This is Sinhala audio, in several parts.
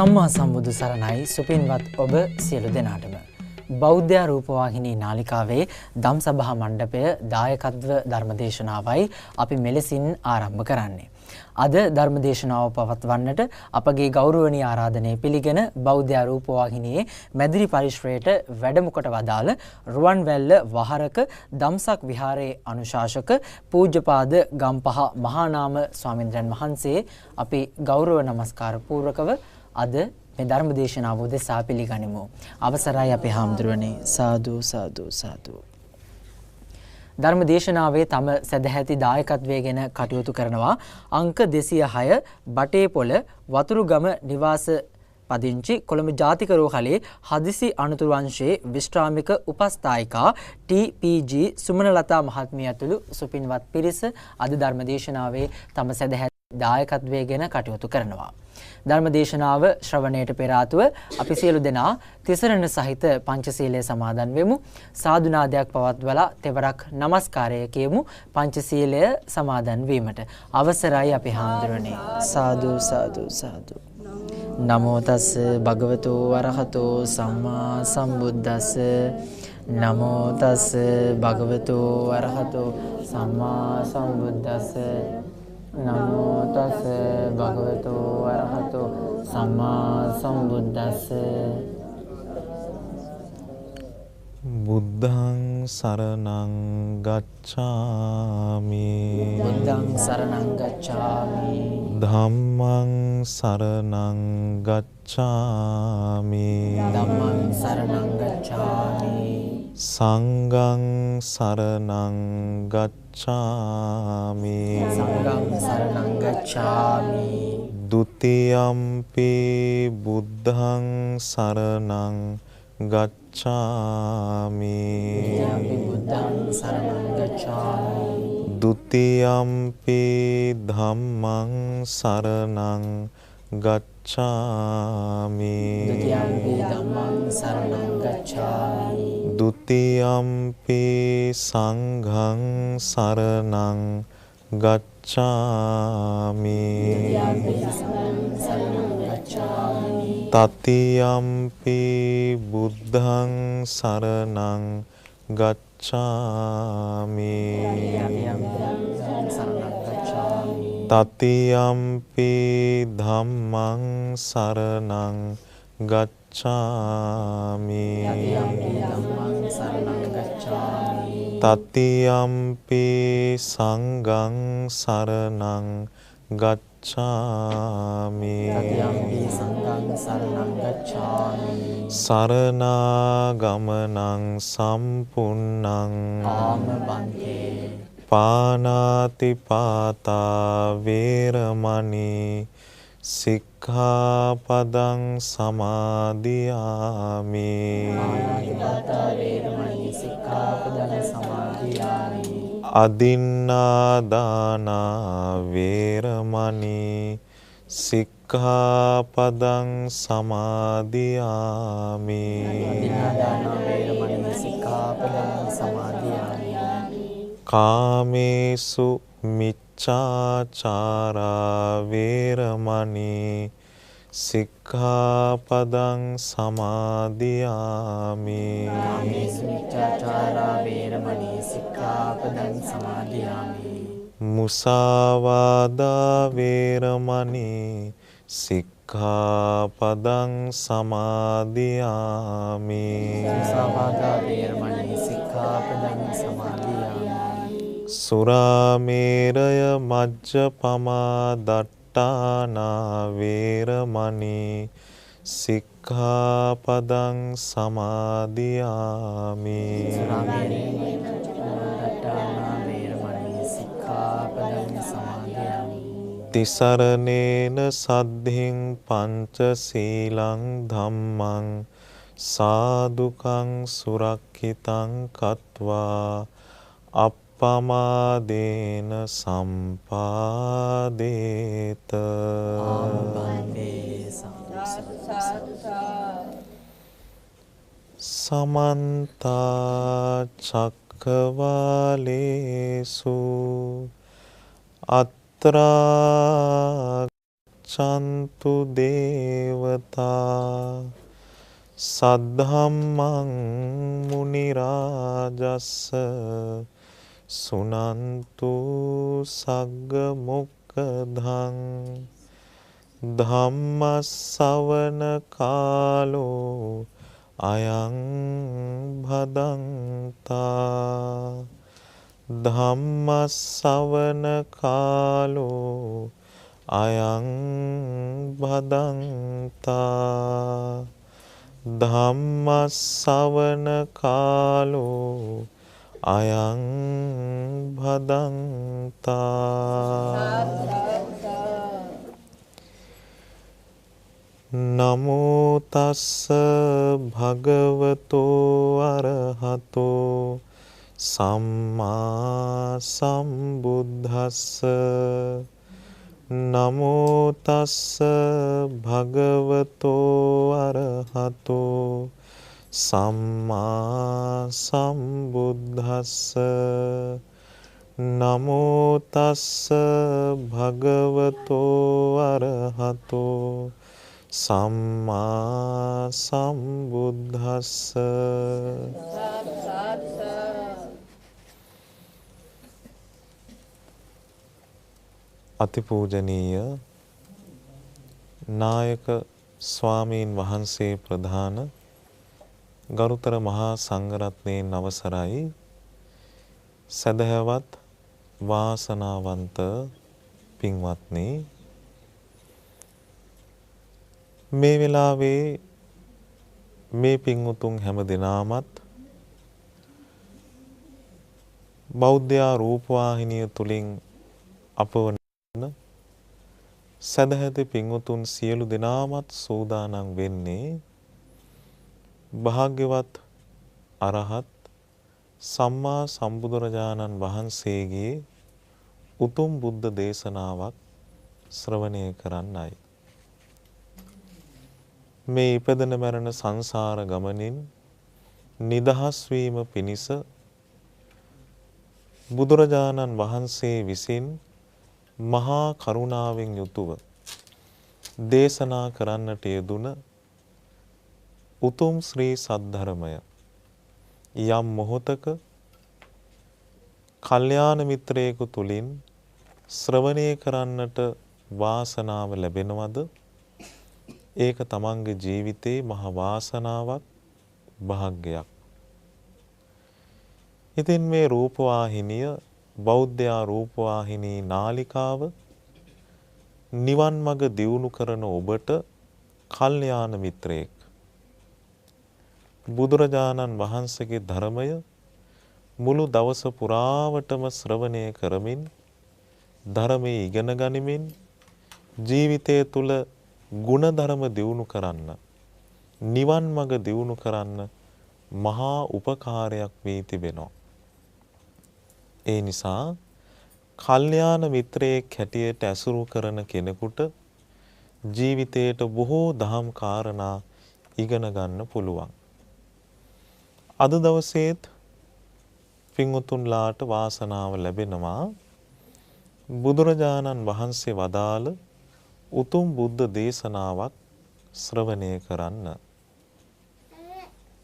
සම්මා සම්බුදු සරණයි සුපින්වත් ඔබ සියලු දෙනාටම. බෞද්ධ රූපවාහිනී නාලිකාවේ ධම්සභා මණ්ඩපය දායකත්ව ධර්මදේශනාවයි අපි මෙලෙසින් ආරම්භ කරන්නේ. අද ධර්මදේශනාව පවත්වන්නට අපගේ ගෞරවනීය ආරාධනය පිළිගෙන බෞද්ධ රූපවාහිනියේ මැදිරි පරිශ්‍රයට වැඩම කොට වදාළ රුවන්වැල්ල වහරක දම්සක් විහාරයේ අනුශාසක පූජ්‍යපාද ගම්පහ මහානාම ස්වාමීන් වහන්සේ අපි ගෞරව නමස්කාර පූර්වකව අද මේ ධර්ම දේශනාව උදෙසා පිළිගනිමු. අවසරයි අපේ හාමුදුරනේ. සාදු සාදු සාදු. ධර්ම දේශනාවේ තම සදැහැති දායකත්වයෙන් කටයුතු කරනවා අංක 206 බටේපොළ වතුරුගම නිවාස පදිංචි කොළඹ ජාතික රෝහලේ හදිසි අනුතුරු අංශයේ විශ්‍රාමික උපස්ථායිකා ටී.පී.ජී. සුමනලතා මහත්මිය ඇතුළු සුපින්වත් පිරිස අද ධර්ම දේශනාවේ තම සදැහැති දායකත්වයෙන් කටයුතු කරනවා. ධර්ම දේශනාව ශ්‍රවණයට පෙර ආතුව අපි සියලු දෙනා තිසරණ සහිත පංචශීලයේ සමාදන් වෙමු. සාදුනාදයක් පවත්වලා තෙවරක් নমස්කාරය කියමු පංචශීලය සමාදන් වීමට. අවසරයි අපි හාමුදුරනේ. සාදු සාදු සාදු. නමෝ තස් භගවතු වරහතෝ සම්මා සම්බුද්දස්ස. නමෝ තස් භගවතු වරහතෝ සම්මා සම්බුද්දස්ස. නමෝ තස් භගවතු වරහතෝ සම්මා සම්බුද්දස්ස. බුද්ධං සරණං ගච්ඡාමි. බුද්ධං සරණං ගච්ඡාමි. ධම්මං සරණං ගච්ඡාමි. ධම්මං සරණං ගච්ඡාමි. සංඝං සරණං ගච්ඡාමි. සංඝං සරණං ගච්ඡාමි. ဒ ුතියම්පි බුද්ධං සරණං ගච්ඡාමි. බුද්ධං සරණං ගච්ඡාමි. ဒ ුතියම්පි ධම්මං සරණං ගච්ඡාමි. ဒ ුතියම්පි ධම්මං සරණං ගච්ඡාමි. ဒ ුතියම්පි සංඝං සරණං ගච්ඡාමි. ဒ ුතියම්පි සංඝං සරණං ගච්ඡාමි. තතියම්පි බුද්ධං සරණං ගච්ඡාමි. තතියම්පි ධම්මං සරණං ගච්ඡාමි. තතියම්පි සංඝං සරණං ගච්ඡාමි. සරණාගමනං සම්පුන්නං පානාති පාතා වේරමණී සික්ඛාපදං සමාදියාමි. අදින්නාදානා වේරමණී සික්ඛාපදං සමාදියාමි. කාමේසු මිච්ඡාචාරා වේරමණී සික්ඛාපදං සමාදියාමි. මුසාවාදා වේරමණී සික්ඛාපදං සමාදියාමි. සුරාමේරය මජ්ජපමා දට්ඨානා වේරමණී සික්ඛාපදං සමාදියාමි. තිසරණේන සද්ධින් පංචශීලං ධම්මං සාදුකං සුරක්ඛිතං කତ୍වා අප්පමාදේන සම්පාදේත. සමන්ත චක්කවාලේසු අත්‍රා රක්ඛන්තු දේවතා සද්ධම්මං මුනි රාජස්ස සුනන්තු සග්ග මොක්ඛදං ධම්ම ශ්‍රවණ කාලෝ අයං භදන්තා ධම්ම ශ්‍රවණ කාලෝ අයං භදන්තා ධම්ම ශ්‍රවණ කාලෝ අයං භදන්තා නමෝ තස්ස භගවතෝ අරහතෝ සම්මා සම්බුද්දස්ස නමෝ තස්ස භගවතෝ අරහතෝ සම්මා සම්බුද්දස්ස නමෝ තස්ස භගවතෝ අරහතෝ සම්මා සම්බුද්දස්ස අතිපූජනීය නායක ස්වාමීන් වහන්සේ ප්‍රධාන ගරුතර මහා සංඝරත්නයන් අවසරයි සදහවත් වාසනාවන්ත පින්වත්නි මේ වෙලාවේ මේ පින්වුතුන් හැම දිනාමත් බෞද්ධ රූපවාහිනිය තුලින් අපව සදහති පින්වුතුන් සියලු දෙනාමත් සූදානම් වෙන්නේ භාග්‍යවත් අරහත් සම්මා සම්බුදුරජාණන් වහන්සේගේ උතුම් බුද්ධ දේශනාවක් ශ්‍රවණය කරන්නයි. මේ ඉපදෙන මරණ සංසාර ගමනින් නිදහස් වීම පිණිස බුදුරජාණන් වහන්සේ විසින් මහා කරුණාවෙන් යුතුව දේශනා කරන්නට යෙදුන උතුම් ශ්‍රී සද්ධර්මය යම් මොහොතක කල්යාණ මිත්‍රයෙකු තුලින් ශ්‍රවණය කරන්නට වාසනාව ලැබෙනවද? ඒක තමන්ගේ ජීවිතේ මහ වාසනාවක් භාග්‍යයක්. ඉතින් මේ රූපවාහිනිය බෞද්ධ රූපවාහිනී නාලිකාව නිවන් මඟ දියුණු කරන ඔබට කල්යාණ මිත්‍රයෙක්. බුදුරජාණන් වහන්සේගේ ධර්මය මුළු දවස පුරාවටම ශ්‍රවණය කරමින් ධර්මයේ ඉගෙන ගනිමින් ජීවිතය තුළ ගුණධර්ම දියුණු කරන්න නිවන් මඟ දියුණු කරන්න මහා උපකාරයක් වී තිබෙනවා. ඒ නිසා කල්යාණ මිත්‍රයෙක් හැටියට ඇසුරු කරන කෙනෙකුට ජීවිතයට බොහෝ දහම් කාරණා ඉගෙන ගන්න පුළුවන්. අද දවසේත් පින්වුතුන්ලාට වාසනාව ලැබෙනවා බුදුරජාණන් වහන්සේ වදාළ උතුම් බුද්ධ දේශනාවක් ශ්‍රවණය කරන්න.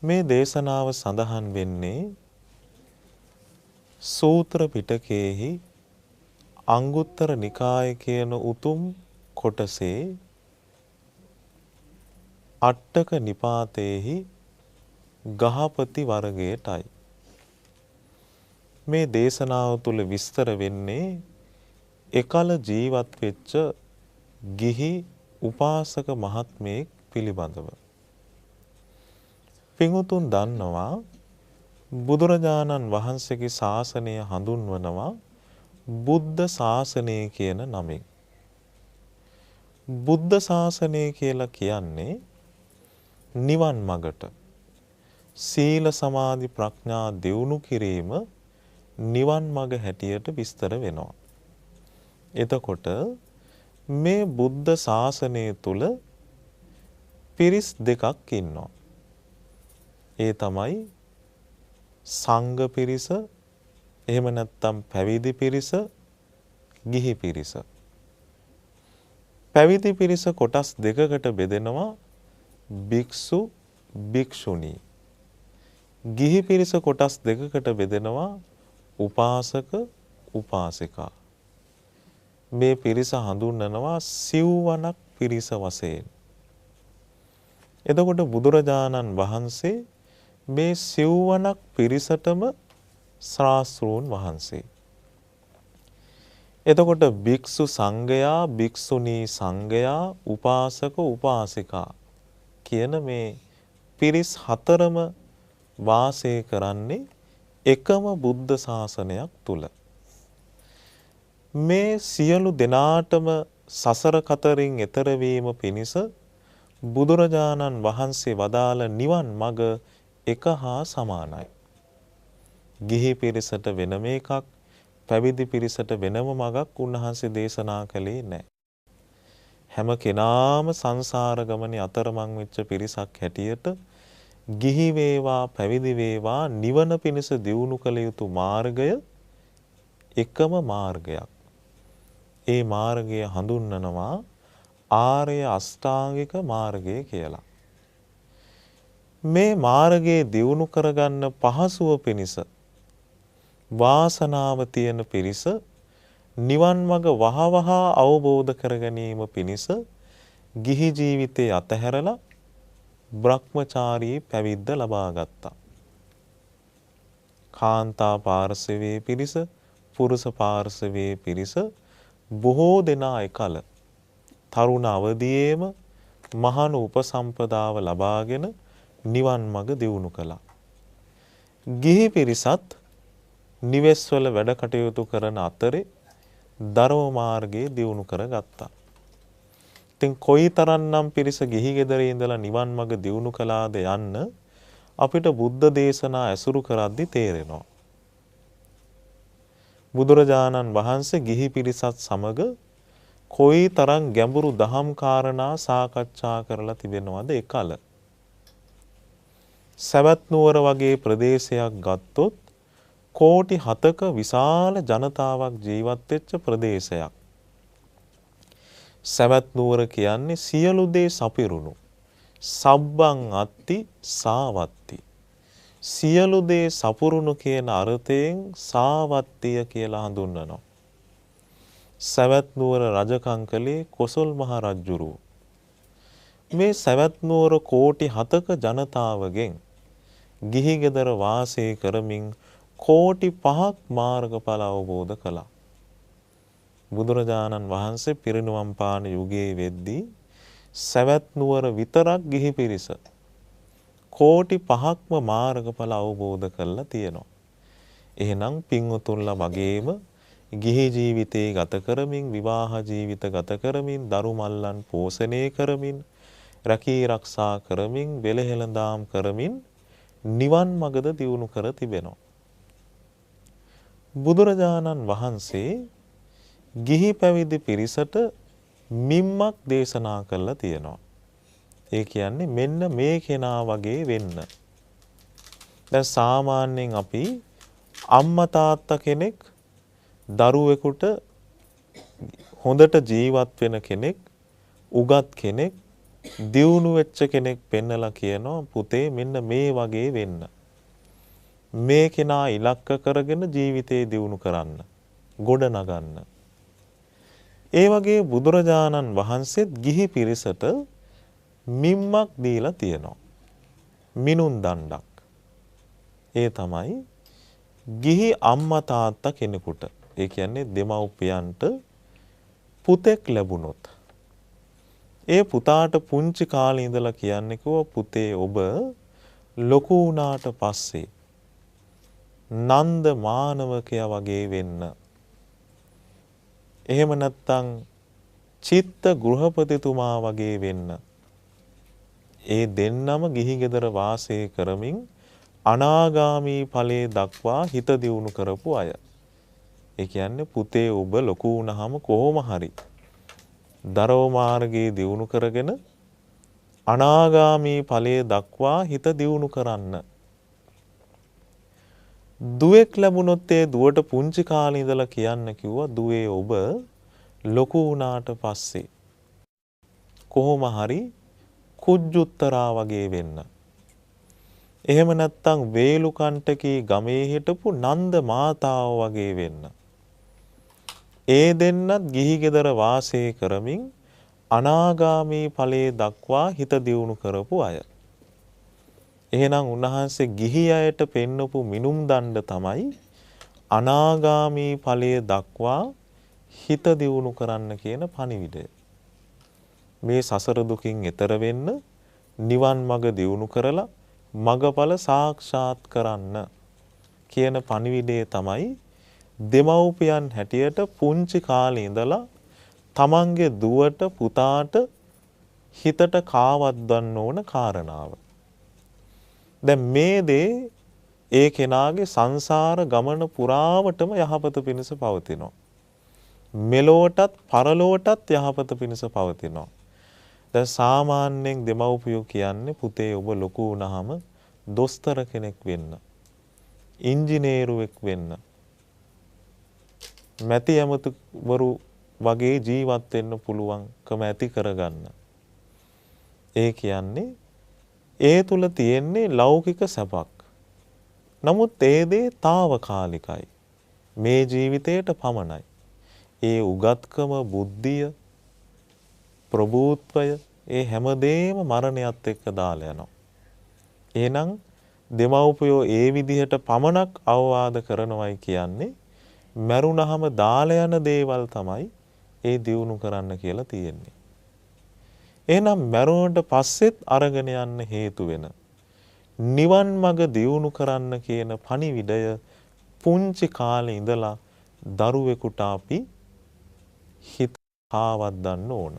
මේ දේශනාව සඳහන් වෙන්නේ සූත්‍ර පිටකයේහි අංගුත්තර නිකාය කියන උතුම් කොටසේ අට්ඨක නිපාතේහි ගහපති වර්ගයටයි. මේ දේශනාව තුළ විස්තර වෙන්නේ එකල ජීවත් වෙච්ච ගිහි උපාසක මහත්මයෙක් පිළිබඳව. පින්වුතුන් දන්නවා බුදුරජාණන් වහන්සේගේ ශාසනය හඳුන්වනවා බුද්ධ ශාසනය කියන නමින්. බුද්ධ ශාසනය කියලා කියන්නේ නිවන් මඟට සීල සමාධි ප්‍රඥා දියුණු කිරීම නිවන් මඟ හැටියට විස්තර වෙනවා. එතකොට මේ බුද්ධ ශාසනය තුල පිරිස් දෙකක් ඉන්නවා. ඒ තමයි සංඝ පිරිස, එහෙම නැත්නම් පැවිදි පිරිස, ගිහි පිරිස. පැවිදි පිරිස කොටස් දෙකකට බෙදෙනවා භික්ෂු භික්ෂුණී. ගිහි පිරිස කොටස් දෙකකට බෙදෙනවා උපාසක උපාසිකා. මේ පිරිස හඳුන්වනවා සිව්වනක් පිරිස වශයෙන්. එතකොට බුදුරජාණන් වහන්සේ මේ සිව්වනක් පිරිසටම ශාස්ත්‍රූන් වහන්සේ. එතකොට භික්ෂු සංඝයා, භික්ෂුණී සංඝයා, උපාසක උපාසිකා කියන මේ පිරිස් හතරම වාසය කරන්නේ එකම බුද්ධ ශාසනයක් තුල. මේ සියලු දෙනාටම සසර කතරින් එතර වීම පිණිස බුදුරජාණන් වහන්සේ වදාළ නිවන් මඟ එක හා සමානයි. ගිහි පිරිසට වෙනම එකක්, පැවිදි පිරිසට වෙනම මඟක් උන්වහන්සේ දේශනා කළේ නැහැ. හැම කෙනාම සංසාර ගමනේ අතරමං වෙච්ච පිරිසක් හැටියට ගිහි වේවා පැවිදි වේවා නිවන පිණිස දියුණු කළ යුතු මාර්ගය එකම මාර්ගයක්. ඒ මාර්ගය හඳුන්වනවා ආර්ය අෂ්ටාංගික මාර්ගය කියලා. මේ මාර්ගයේ දියුණු කරගන්න පහසුව පිණිස වාසනාව තියෙන පිරිස නිවන් මඟ වහවහ අවබෝධ කර ගැනීම පිණිස ගිහි ජීවිතේ අතහැරලා බ්‍රහ්මචාරී පැවිද්ද ලබා ගත්තා. කාන්තා පාර්ශවයේ පිරිස, පුරුෂ පාර්ශවයේ පිරිස බොහෝ දෙනා එකල තරුණ අවදියේම මහාන උපසම්පදාව ලබාගෙන නිවන් මඟ දියුණු කළා. ගිහි පිරිසත් නිවෙස්වල වැඩ කටයුතු කරන අතරේ ධර්ම මාර්ගයේ දියුණු කරගත්තා. ඉතින් කොයිතරම්නම් පිරිස ගිහි ගෙදර ඉඳලා නිවන් මඟ දියුණු කළාද යන්න අපිට බුද්ධ දේශනා ඇසුරු කරද්දී තේරෙනවා. බුදුරජාණන් වහන්සේ ගිහි පිරිසත් සමග කොයිතරම් ගැඹුරු දහම් කාරණා සාකච්ඡා කරලා තිබෙනවද එකල. සවැත් නුවර වගේ ප්‍රදේශයක් ගත්තොත් කෝටි 7ක විශාල ජනතාවක් ජීවත් වෙච්ච ප්‍රදේශයක්. සවැත් නුවර කියන්නේ සියලු දේ සපිරුණු. සබ්බං අත්ති සාවත්ති. සියලු දේ සපුරුණු කියන අර්ථයෙන් සාවත්තිය කියලා හඳුන්වනවා. සවැත් නුවර රජකම් කළේ කොසල් මහ රජුරුව. මේ සවැත් නුවර කෝටි 7ක ජනතාවගෙන් ගිහි ගෙදර වාසය කරමින් කෝටි 5ක් මාර්ගඵල අවබෝධ කළා. බුදුරජාණන් වහන්සේ පිරිනිවන් පාන යුගයේ වෙද්දී සවැත් නුවර විතරක් ගිහි පිරිස කෝටි 5ක්ම මාර්ගඵල අවබෝධ කරලා තියෙනවා. එහෙනම් පින්වතුන්ලා වගේම ගිහි ජීවිතේ ගත කරමින්, විවාහ ජීවිත ගත කරමින්, දරු මල්ලන් පෝෂණය කරමින්, රැකී ආරක්ෂා කරමින්, වෙලහෙළඳාම් කරමින් නිවන් මඟද දියුණු කර තිබෙනවා. බුදුරජාණන් වහන්සේ ගිහි පැවිදි පිරිසට මිම්මක් දේශනා කළා තියෙනවා. ඒ කියන්නේ මෙන්න මේ කෙනා වගේ වෙන්න. දැන් සාමාන්‍යයෙන් අපි අම්මා තාත්තා කෙනෙක් දරුවෙකුට හොඳට ජීවත් වෙන කෙනෙක්, උගත් කෙනෙක්, දියුණු වෙච්ච කෙනෙක් පෙන්නලා කියනවා පුතේ මෙන්න මේ වගේ වෙන්න. මේ කෙනා ඉලක්ක කරගෙන ජීවිතේ දියුණු කරන්න, ගොඩ නගන්න. ඒ වගේ බුදුරජාණන් වහන්සේත් ගිහි පිරිසට මිම්මක් දීලා තියෙනවා. මිනුම් දණ්ඩක්. ඒ තමයි ගිහි අම්මා තාත්තා කෙනෙකුට, ඒ කියන්නේ දෙමව්පියන්ට පුතෙක් ලැබුණොත් ඒ පුතාට පුංචි කාලේ ඉඳලා කියන්නේ පුතේ ඔබ ලොකු වුණාට පස්සේ නන්ද මානවකයා වගේ වෙන්න. එහෙම නැත්නම් චිත්ත ගෘහපතිතුමා වගේ වෙන්න. ඒ දෙන්නම ගිහි ගෙදර වාසය කරමින් අනාගාමී ඵලයේ දක්වා හිත දියුණු කරපු අය. ඒ කියන්නේ පුතේ ඔබ ලොකු වුණාම කොහොම හරි දරව මාර්ගයේ දියුණු කරගෙන අනාගාමී ඵලයේ දක්වා හිත දියුණු කරන්න. දුවෙක් ලැබුණොත් ඒ දුවට පුංචි කාලේ ඉඳලා කියන්න කිව්වා දුවේ ඔබ ලොකු වුණාට පස්සේ කොහොම හරි කුජුත්තරා වගේ වෙන්න. එහෙම නැත්නම් වේලුකණ්ඨකී ගමේ හිටපු නන්ද මාතාව වගේ වෙන්න. ඒ දෙන්නත් ගිහි ගෙදර වාසය කරමින් අනාගාමී ඵලයේ දක්වා හිත දියුණු කරපු අය. එහෙනම් උන්වහන්සේ ගිහි අයට පෙන්නපු මිනුම් දණ්ඩ තමයි අනාගාමී ඵලයේ දක්වා හිත දියුණු කරන්න කියන පණිවිඩය. මේ සසර දුකින් එතර වෙන්න නිවන් මඟ දියුණු කරලා මගඵල සාක්ෂාත් කරන්න කියන පණිවිඩය තමයි දෙමව්පියන් හැටියට පුංචි කාලේ ඉඳලා තමන්ගේ දුවට පුතාට හිතට කාවද්දන්න ඕන කාරණාව. දැන් මේ දේ ඒ කෙනාගේ සංසාර ගමන පුරාවටම යහපත පිණිස පවතිනවා. මෙලොවටත් පරලොවටත් යහපත පිණිස පවතිනවා. දැන් සාමාන්‍යයෙන් දෙමව්පියෝ කියන්නේ පුතේ ඔබ ලොකු වුණාම දොස්තර කෙනෙක් වෙන්න, ඉංජිනේරුවෙක් වෙන්න, මැති ඇමතිවරු වගේ ජීවත් වෙන්න පුළුවන්කම ඇති කරගන්න. ඒ කියන්නේ ඒ තුල තියෙන්නේ ලෞකික සැපක්. නමුත් ඒ දේ తాවකාලිකයි. මේ ජීවිතයට පමණයි. ඒ උගත්කම, බුද්ධිය, ප්‍රභූත්වය ඒ හැමදේම මරණයත් එක්ක දාලා යනවා. එහෙනම් දෙමව්පියෝ ඒ විදිහට පමණක් අවවාද කරනවයි කියන්නේ මරුණහම දාලා යන දේවල් තමයි ඒ දියුණු කරන්න කියලා තියෙන්නේ. එහෙනම් මරුණට පස්සෙත් අරගෙන යන්න හේතු වෙන නිවන් මඟ දියුණු කරන්න කියන පණිවිඩය පුංචි කාලේ ඉඳලා දරුවෙකුට අපි හිත ආවද්දන්න ඕන.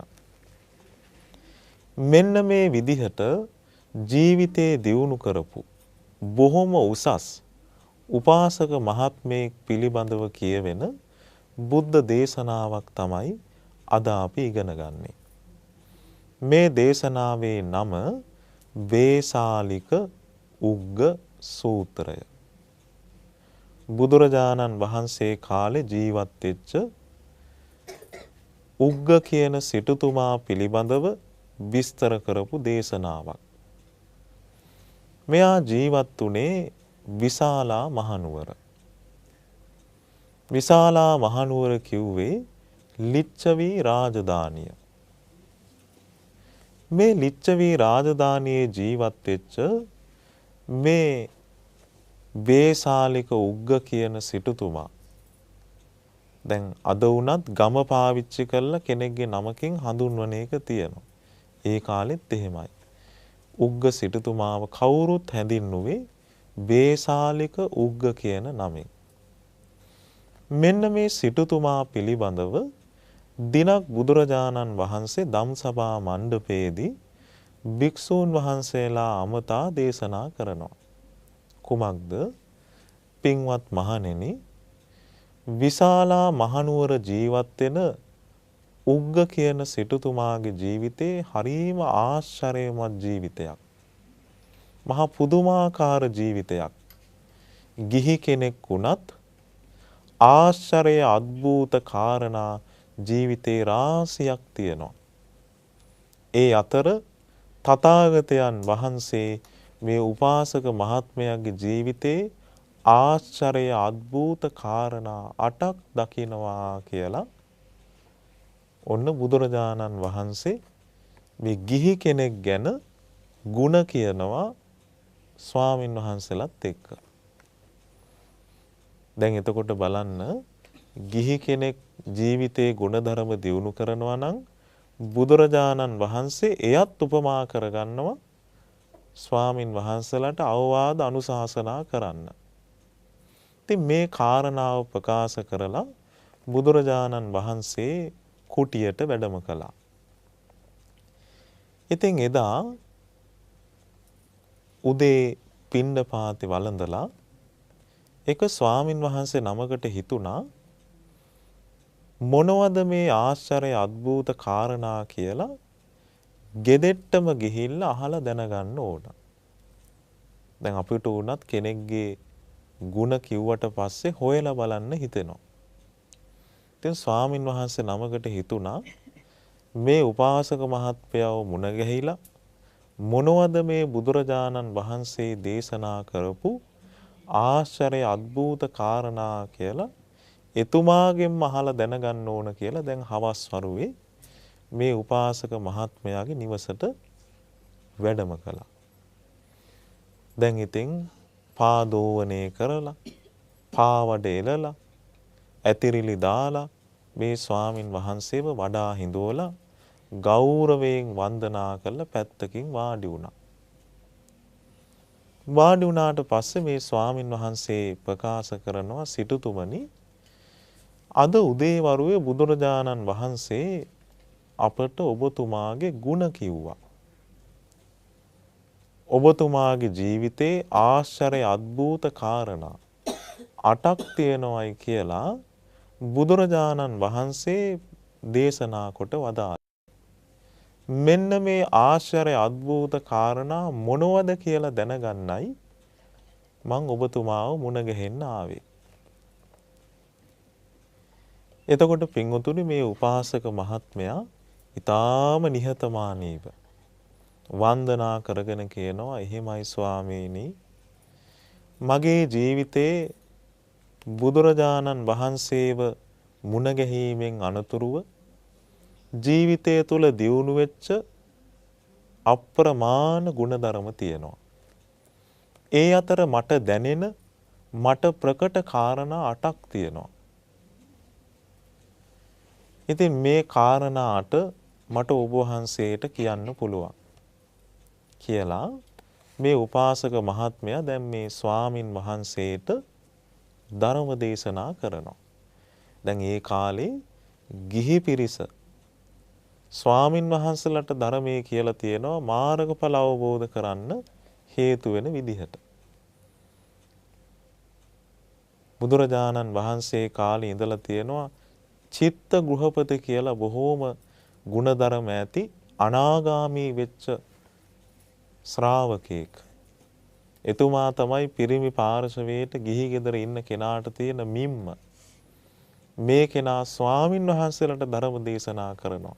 මෙන්න මේ විදිහට ජීවිතේ දියුණු කරපු බොහොම උසස් උපාසක මහත්මයෙක් පිළිබඳව කියවෙන බුද්ධ දේශනාවක් තමයි අද අපි ඉගෙන ගන්නේ. මේ දේශනාවේ නම වේසාලික උග්ග සූත්‍රය. බුදුරජාණන් වහන්සේ කාලේ ජීවත් වෙච්ච උග්ග කියන සිටුතුමා පිළිබඳව විස්තර කරපු දේශනාවක්. මෙයා ජීවත් වුණේ විශාලා මහනුවර. විශාලා මහනුවර කිව්වේ ලිච්ඡවි රාජධානිය. මේ ලිච්ඡවි රාජධානියේ ජීවත් වෙච්ච මේ වේසාලික උග්ග කියන සිටුතුමා දැන් අද වුණත් ගම පාවිච්චි කරලා කෙනෙක්ගේ නමකින් හඳුන්වන එක තියෙනවා. ඒ කාලෙත් එහෙමයි. උග්ග සිටුතුමාව කවුරුත් හැඳින්නුවේ වේසාලික උග්ග කියන නමින්. මෙන්න මේ සිටුතුමා පිළිබඳව දිනක් බුදුරජාණන් වහන්සේ ධම්සභා මණ්ඩපයේදී භික්ෂූන් වහන්සේලා අමතා දේශනා කරනවා. කුමක්ද? පින්වත් මහණෙනි, විශාලා මහනුවර ජීවත් වෙන උග්ග කියන සිටුතුමාගේ ජීවිතේ හරීම ආශ්චර්යමත් ජීවිතයක්. මහා පුදුමාකාර ජීවිතයක්. ගිහි කෙනෙක් වුණත් ආශ්චර්ය අద్භූත කාරණා ජීවිතේ රාශියක් තියෙනවා. ඒ අතර තථාගතයන් වහන්සේ මේ උපාසක මහත්මයාගේ ජීවිතේ ආශ්චර්ය අద్භූත කාරණා 8ක් දකිනවා කියලා ඔන්න බුදුරජාණන් වහන්සේ මේ ගිහි කෙනෙක් ගැන ಗುಣ කියනවා ස්වාමින් වහන්සේලාත් එක්ක. දැන් එතකොට බලන්න ගිහි කෙනෙක් ජීවිතේ ගුණධර්ම දියුණු කරනවා නම් බුදුරජාණන් වහන්සේ එයත් උපමා කරගන්නවා ස්වාමින් වහන්සේලාට අවවාද අනුශාසනා කරන්න. ඉතින් මේ කාරණාව ප්‍රකාශ කරලා බුදුරජාණන් වහන්සේ කුටියට වැඩම කළා. ඉතින් එදා උදේ පිණ්ඩපාතේ වළඳලා එක ස්වාමින් වහන්සේ නමකට හිතුණා මොනවද මේ ආශ්චර්ය අద్භූත කාරණා කියලා ගෙදෙට්ටම ගිහිල්ලා අහලා දැනගන්න ඕන. දැන් අපිට උනත් කෙනෙක්ගේ ಗುಣ කිව්වට පස්සේ හොයලා බලන්න හිතෙනවා. ඉතින් ස්වාමින් වහන්සේ නමකට හිතුණා මේ උපාසක මහත්මයව මුණ ගැහිලා මොනවද මේ බුදුරජාණන් වහන්සේ දේශනා කරපු ආශ්චර්ය අద్භූත කාරණා කියලා එතුමාගෙන්ම අහලා දැනගන්න ඕන කියලා දැන් හවස් වරුවේ මේ උපාසක මහත්මයාගේ නිවසට වැඩම කළා. දැන් ඉතින් පාදෝවණේ කරලා පාවඩ එලලා ඇතිරිලි දාලා මේ ස්වාමින් වහන්සේව වඩා හිඳවලා ගෞරවයෙන් වන්දනා කරලා පැත්තකින් වාඩි වුණා. වාඩි වුණාට පස්සේ මේ ස්වාමින් වහන්සේ ප්‍රකාශ කරනවා සිටුතුමනි අද උදේවරුේ බුදුරජාණන් වහන්සේ අපට ඔබතුමාගේ ගුණ කිව්වා. ඔබතුමාගේ ජීවිතේ ආශ්චර්ය අద్භූත කාරණා 8ක් තියෙනවයි කියලා බුදුරජාණන් වහන්සේ දේශනා කොට වදාළා. මෙන්න මේ ආශ්චර්ය අద్භූත කාරණා මොනවද කියලා දැනගන්නයි මං ඔබතුමාව මුණ ගැහෙන්න ආවේ. එතකොට පින්වතුනි මේ උපාසක මහත්මයා ඊටාම නිහතමානීව වන්දනා කරගෙන කියනවා එහෙමයි ස්වාමීනි මගේ ජීවිතේ බුදුරජාණන් වහන්සේව මුණ ගැහිීමෙන් අනතුරුව ජීවිතය තුළ දියුණු වෙච්ච අප්‍රමාණ ගුණධර්ම තියෙනවා. ඒ අතර මට දැනෙන මට ප්‍රකට කාරණා 8ක් තියෙනවා. ඉතින් මේ කාරණා 8 මට ඔබ වහන්සේට කියන්න පුළුවන් කියලා මේ උපාසක මහත්මයා දැන් මේ ස්වාමින් වහන්සේට ධර්ම දේශනා කරනවා. දැන් ඒ කාලේ ගිහි පිරිස ස්වාමින් වහන්සේලාට ධර්මයේ කියලා තියෙනවා මාර්ගඵල අවබෝධ කරන්න හේතු වෙන විදිහට. බුදුරජාණන් වහන්සේ කාලේ ඉඳලා තියෙනවා චිත්ත ගෘහපති කියලා බොහෝම ගුණධර්ම ඇති අනාගාමී වෙච්ච ශ්‍රාවකෙක්. එතුමා තමයි පිරිමි පාර්ශවයට ගිහි ගෙදර ඉන්න කෙනාට තියෙන මිම්ම. මේ කෙනා ස්වාමින් වහන්සේලාට ධර්ම දේශනා කරනවා.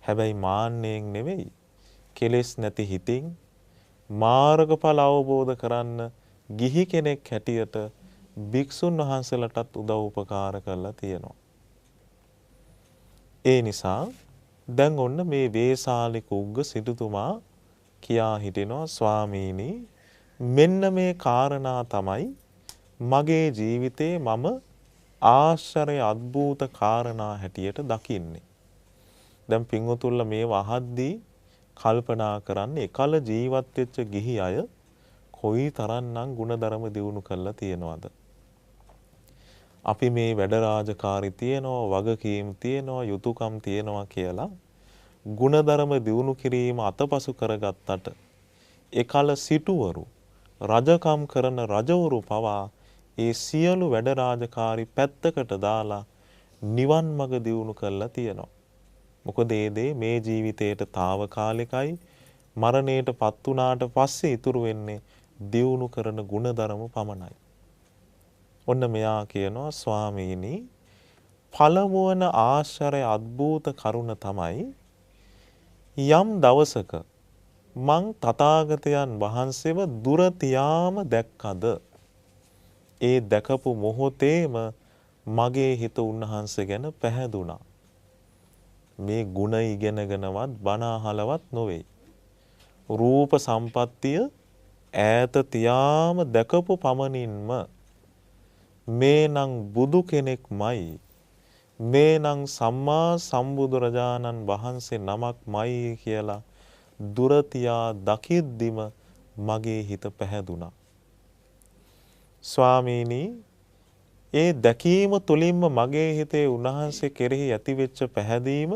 හැබැයි මාන්නයෙන් නෙවෙයි. කෙලෙස් නැති හිතින් මාර්ගඵල අවබෝධ කරන්න ගිහි කෙනෙක් හැටියට භික්ෂුන් වහන්සේලාටත් උදව් උපකාර කරලා තියෙනවා. ඒ නිසා දැන් ඔන්න මේ වේසාලික උග්ග සිටුතුමා කියා හිටිනවා ස්වාමීනි මෙන්න මේ කාරණා තමයි මගේ ජීවිතේ මම ආශ්චර්ය අద్භූත කාරණා හැටියට දකින්නේ. දැන් පින්වතුන්ලා මේව අහද්දී කල්පනා කරන්නේ එකල ජීවත් වෙච්ච ගිහි අය කොයි තරම්නම් ಗುಣධර්ම දියුණු කරලා තියෙනවද? අපි මේ වැඩ රාජකාරි තියනවා, වගකීම් තියනවා, යුතුයකම් තියනවා කියලා ಗುಣධර්ම දියුණු කිරීම අතපසු කරගත්තට එකල සිටුවරු රජකම් කරන රජවරු පවා ඒ සියලු වැඩ රාජකාරි පැත්තකට දාලා නිවන් මඟ දියුණු කරලා තියෙනවා. මොකද ඒ දේ මේ ජීවිතේට తాවකාලිකයි මරණයටපත් වුණාට පස්සේ ඉතුරු වෙන්නේ දියුණු කරන ಗುಣධර්ම පමණයි. ඔන්න මෙයා කියනවා ස්වාමීනි පළමුවන ආශ්චර්ය අద్භූත කරුණ තමයි යම් දවසක මං තථාගතයන් වහන්සේව දුර තියාම දැක්කද ඒ දැකපු මොහොතේම මගේ හිත උන්වහන්සේ ගැන පැහැදුනා. මේ ගුණ ඉගෙනගෙනවත් බණ අහලවත් නොවේ. රූප සම්පත්තිය ඈත තියාම දැකපු පමණින්ම මේනම් බුදු කෙනෙක්මයි මේනම් සම්මා සම්බුදුරජාණන් වහන්සේ නමක්මයි කියලා දුර තියා දකිද්දිම මගේ හිත පැහැදුනා. ස්වාමීනි ඒ දැකීම තුලින්ම මගේ හිතේ උන්වහන්සේ කෙරෙහි ඇතිවෙච්ච පැහැදීම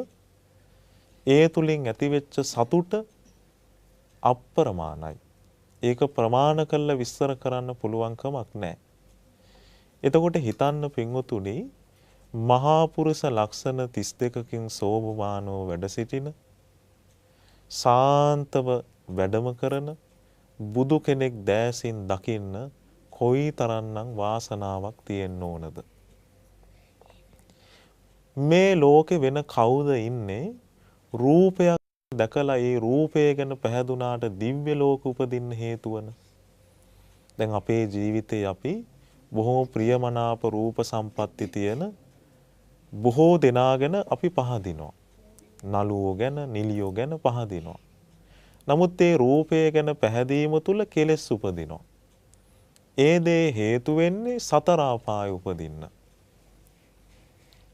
ඒ තුලින් ඇතිවෙච්ච සතුට අප්‍රමාණයි. ඒක ප්‍රමාණ කරලා විස්තර කරන්න පුළුවන් කමක් නැහැ. එතකොට හිතන්න පින්වතුනි මහා පුරුෂ ලක්ෂණ 32කින් සෝභමානව වැඩ සිටින සාන්තව වැඩම කරන බුදු කෙනෙක් දෑසින් දකින්න කොයි තරම්නම් වාසනාවක් තියෙන්න ඕනද? මේ ලෝකේ වෙන කවුද ඉන්නේ රූපයක් දැකලා ඒ රූපය ගැන පැහැදුනාට දිව්‍ය ලෝක උපදින්න හේතු වන. දැන් අපේ ජීවිතේ අපි බොහෝ ප්‍රියමනාප රූප සම්පatti තියෙන බොහෝ දෙනා ගැන අපි පහදිනවා. නළුවෝ ගැන, නිලියෝ ගැන පහදිනවා. නමුත් ඒ රූපය ගැන පැහැදීම තුල කෙලෙස් උපදිනවා. ඒ දේ හේතු වෙන්නේ සතර අපාය උපදින්න.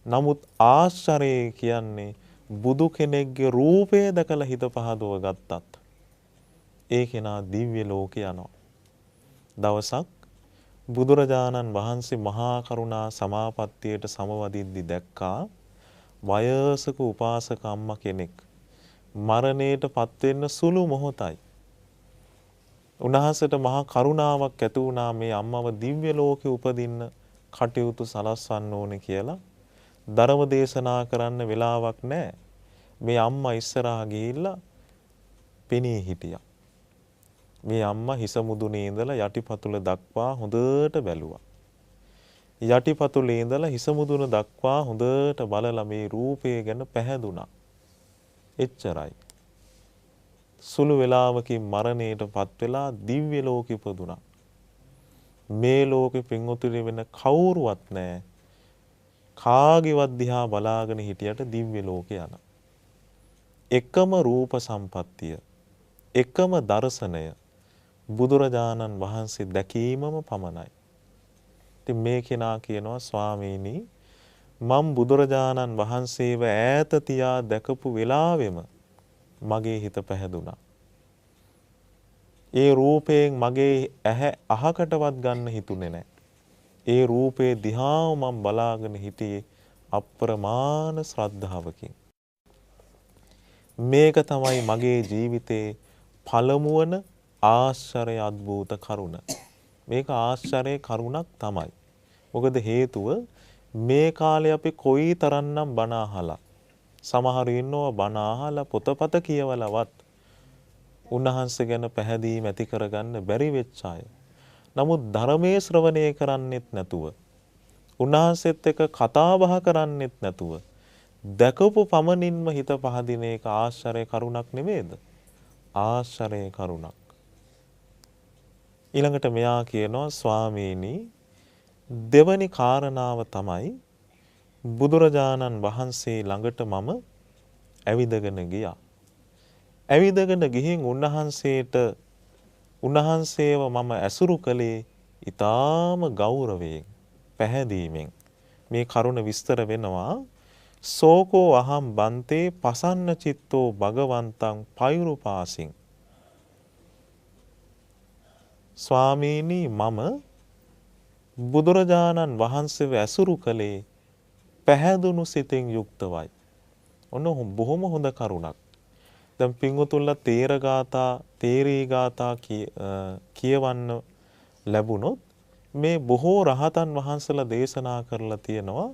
නමුත් ආශ්චර්යය කියන්නේ බුදු කෙනෙක්ගේ රූපය දැකලා හිත පහදව ගත්තත් ඒ කෙනා දිව්‍ය ලෝකේ යනවා. දවසක් බුදුරජාණන් වහන්සේ මහා කරුණා සමාපත්තියට සමවදිද්දි දැක්කා වයසක උපාසක අම්මා කෙනෙක් මරණයට පත් වෙන්න සුළු මොහොතයි. උන්වහන්සේට මහා කරුණාවක් ඇති වුණා මේ අම්මව දිව්‍ය ලෝකෙ උපදින්න කටයුතු සලස්වන්න ඕනේ කියලා. ධර්ම දේශනා කරන්න වෙලාවක් නැහැ. මේ අම්මා ඉස්සරහා ගිහිල්ලා පෙනී හිටියා. මේ අම්මා හිස මුදුනේ ඉඳලා යටිපතුල දක්වා හොඳට බැලුවා. යටිපතුලේ ඉඳලා හිස මුදුන දක්වා හොඳට බලලා මේ රූපය ගැන පැහැදුනා. එච්චරයි. සුළු වේලාවකින් මරණයට පත් වෙලා දිව්‍ය ලෝකෙ ඉපදුනා. මේ ලෝකෙ පින්වතුනි වෙන කවුරුවත් නැහැ. කාගේවත් දිහා බලාගෙන හිටියට දිව්‍ය ලෝකේ යන. එකම රූප සම්පත්තිය, එකම දර්ශනය බුදුරජාණන් වහන්සේ දැකීමම පමණයි. ඉතින් මේ කෙනා කියනවා ස්වාමීනි මම බුදුරජාණන් වහන්සේව ඈත තියා දැකපු වෙලාවෙම මගේ හිත පැහැදුනා. ඒ රූපයෙන් මගේ ඇහැ අහකටවත් ගන්න හිතුනේ නැහැ. ඒ රූපේ දිහාම මම බලාගෙන හිටියේ අප්‍රමාණ ශ්‍රද්ධාවකින්. මේක තමයි මගේ ජීවිතේ පළමුවන ආශ්චර්ය අద్භූත කරුණ. මේක ආශ්චර්ය කරුණක් තමයි. මොකද හේතුව මේ කාලේ අපි කොයි තරම්නම් බණ අහලා සමහර ඉන්නවා බණ අහලා පොතපත කියවලවත් උන්වහන්සේ ගැන පැහැදීම ඇති කරගන්න බැරි වෙච්ච අය. නමුත් ධර්මයේ ශ්‍රවණය කරන්නෙත් නැතුව උන්වහන්සේත් එක්ක කතා බහ කරන්නෙත් නැතුව දැකපු පමණින්ම හිත පහදින එක ආශ්චර්ය කරුණක් නෙමෙයිද? ආශ්චර්ය කරුණක්. ඊළඟට මෙයා කියනවා ස්වාමීනි දෙවනි කාරණාව තමයි බුදුරජාණන් වහන්සේ ළඟට මම ඇවිදගෙන ගියා. ඇවිදගෙන ගිහින් උන්වහන්සේව මම ඇසුරු කළේ ඊටාම ගෞරවයෙන් පැහැදීමෙන්. මේ කරුණ විස්තර වෙනවා. සෝකෝ අහම් බන්තේ පසන්න චිත්තෝ භගවන්තං පෛරුපාසින්. ස්වාමීනි මම බුදුරජාණන් වහන්සේව ඇසුරු කළේ පැහැදුණු සිතෙන් යුක්තවයි. ඔන්න බොහොම හොඳ කරුණක්. දැන් පින්වතුන්ලා තේරී ගාථා කියවන්න ලැබුණොත් මේ බොහෝ රහතන් වහන්සේලා දේශනා කරලා තියෙනවා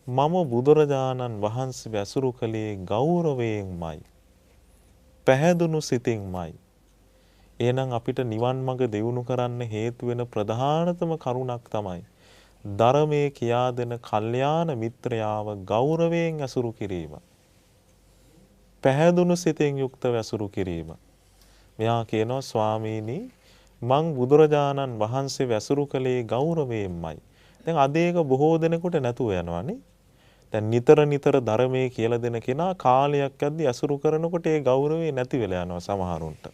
මම බුදුරජාණන් වහන්සේ ඇසුරු කළේ ගෞරවයෙන්මයි. පැහැදුණු සිතින්මයි. එහෙනම් අපිට නිවන් මඟ දියුණු කරන්න හේතු වෙන ප්‍රධානතම කරුණක් තමයි ධර්මයේ කියා දෙන කල්යාණ මිත්‍රයාව ගෞරවයෙන් ඇසුරු කිරීම. පැහැදුණු සිතෙන් යුක්තව ඇසුරු කිරීම. මෙයා කියනවා ස්වාමීනි මං බුදුරජාණන් වහන්සේ ඇසුරු කළේ ගෞරවයෙන්මයි. දැන් අද ඒක බොහෝ දෙනෙකුට නැතුව යනවානේ. දැන් නිතර ධර්මයේ කියලා දෙන කෙනා කාලයක් යද්දි ඇසුරු කරනකොට ඒ ගෞරවය නැති වෙලා යනවා සමහරුන්ට.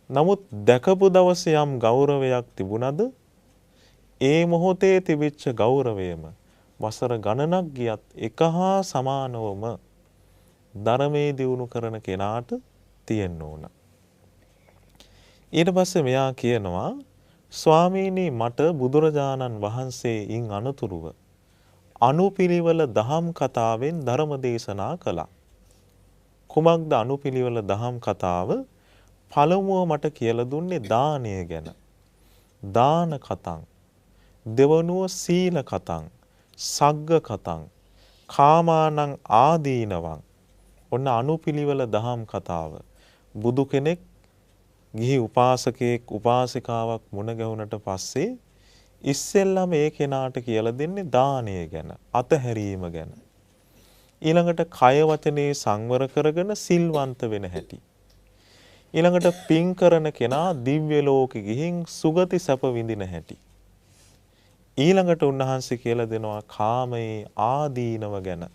නමුත් දැකපු දවසේ යම් ගෞරවයක් තිබුණද ඒ මොහොතේ තිබිච්ච ගෞරවයම වසර ගණනක් ගියත් එක හා සමානවම ධර්මයේ දියුණු කරන කෙනාට තියෙන්න ඕන. ඊට පස්සේ මෙයා කියනවා ස්වාමීනි මට බුදුරජාණන් වහන්සේයින් අනතුරුව අනුපිළිවෙල දහම් කතාවෙන් ධර්ම දේශනා කළා. කුමක්ද අනුපිළිවෙල දහම් කතාව? පළමුව මට කියලා දුන්නේ දානය ගැන. දාන කතං. දෙවනුව සීල කතං. සග්ග කතං. කාමානං ආදීනවං. ඔන්න අනුපිළිවෙල දහම් කතාව. බුදු කෙනෙක් ගිහි උපාසකෙක් උපාසිකාවක් මුණ ගැහුනට පස්සේ ඉස්සෙල්ලාම ඒ කෙනාට කියලා දෙන්නේ දානය ගැන, අතහැරීම ගැන. ඊළඟට කය වචනේ සංවර කරගෙන සිල්වන්ත වෙන හැටි. ඊළඟට පින් කරන කෙනා දිව්‍ය ලෝකෙ ගිහින් සුගති සැප විඳින හැටි. ඊළඟට උන්වහන්සේ කියලා දෙනවා කාමයේ ආදීනව ගැන.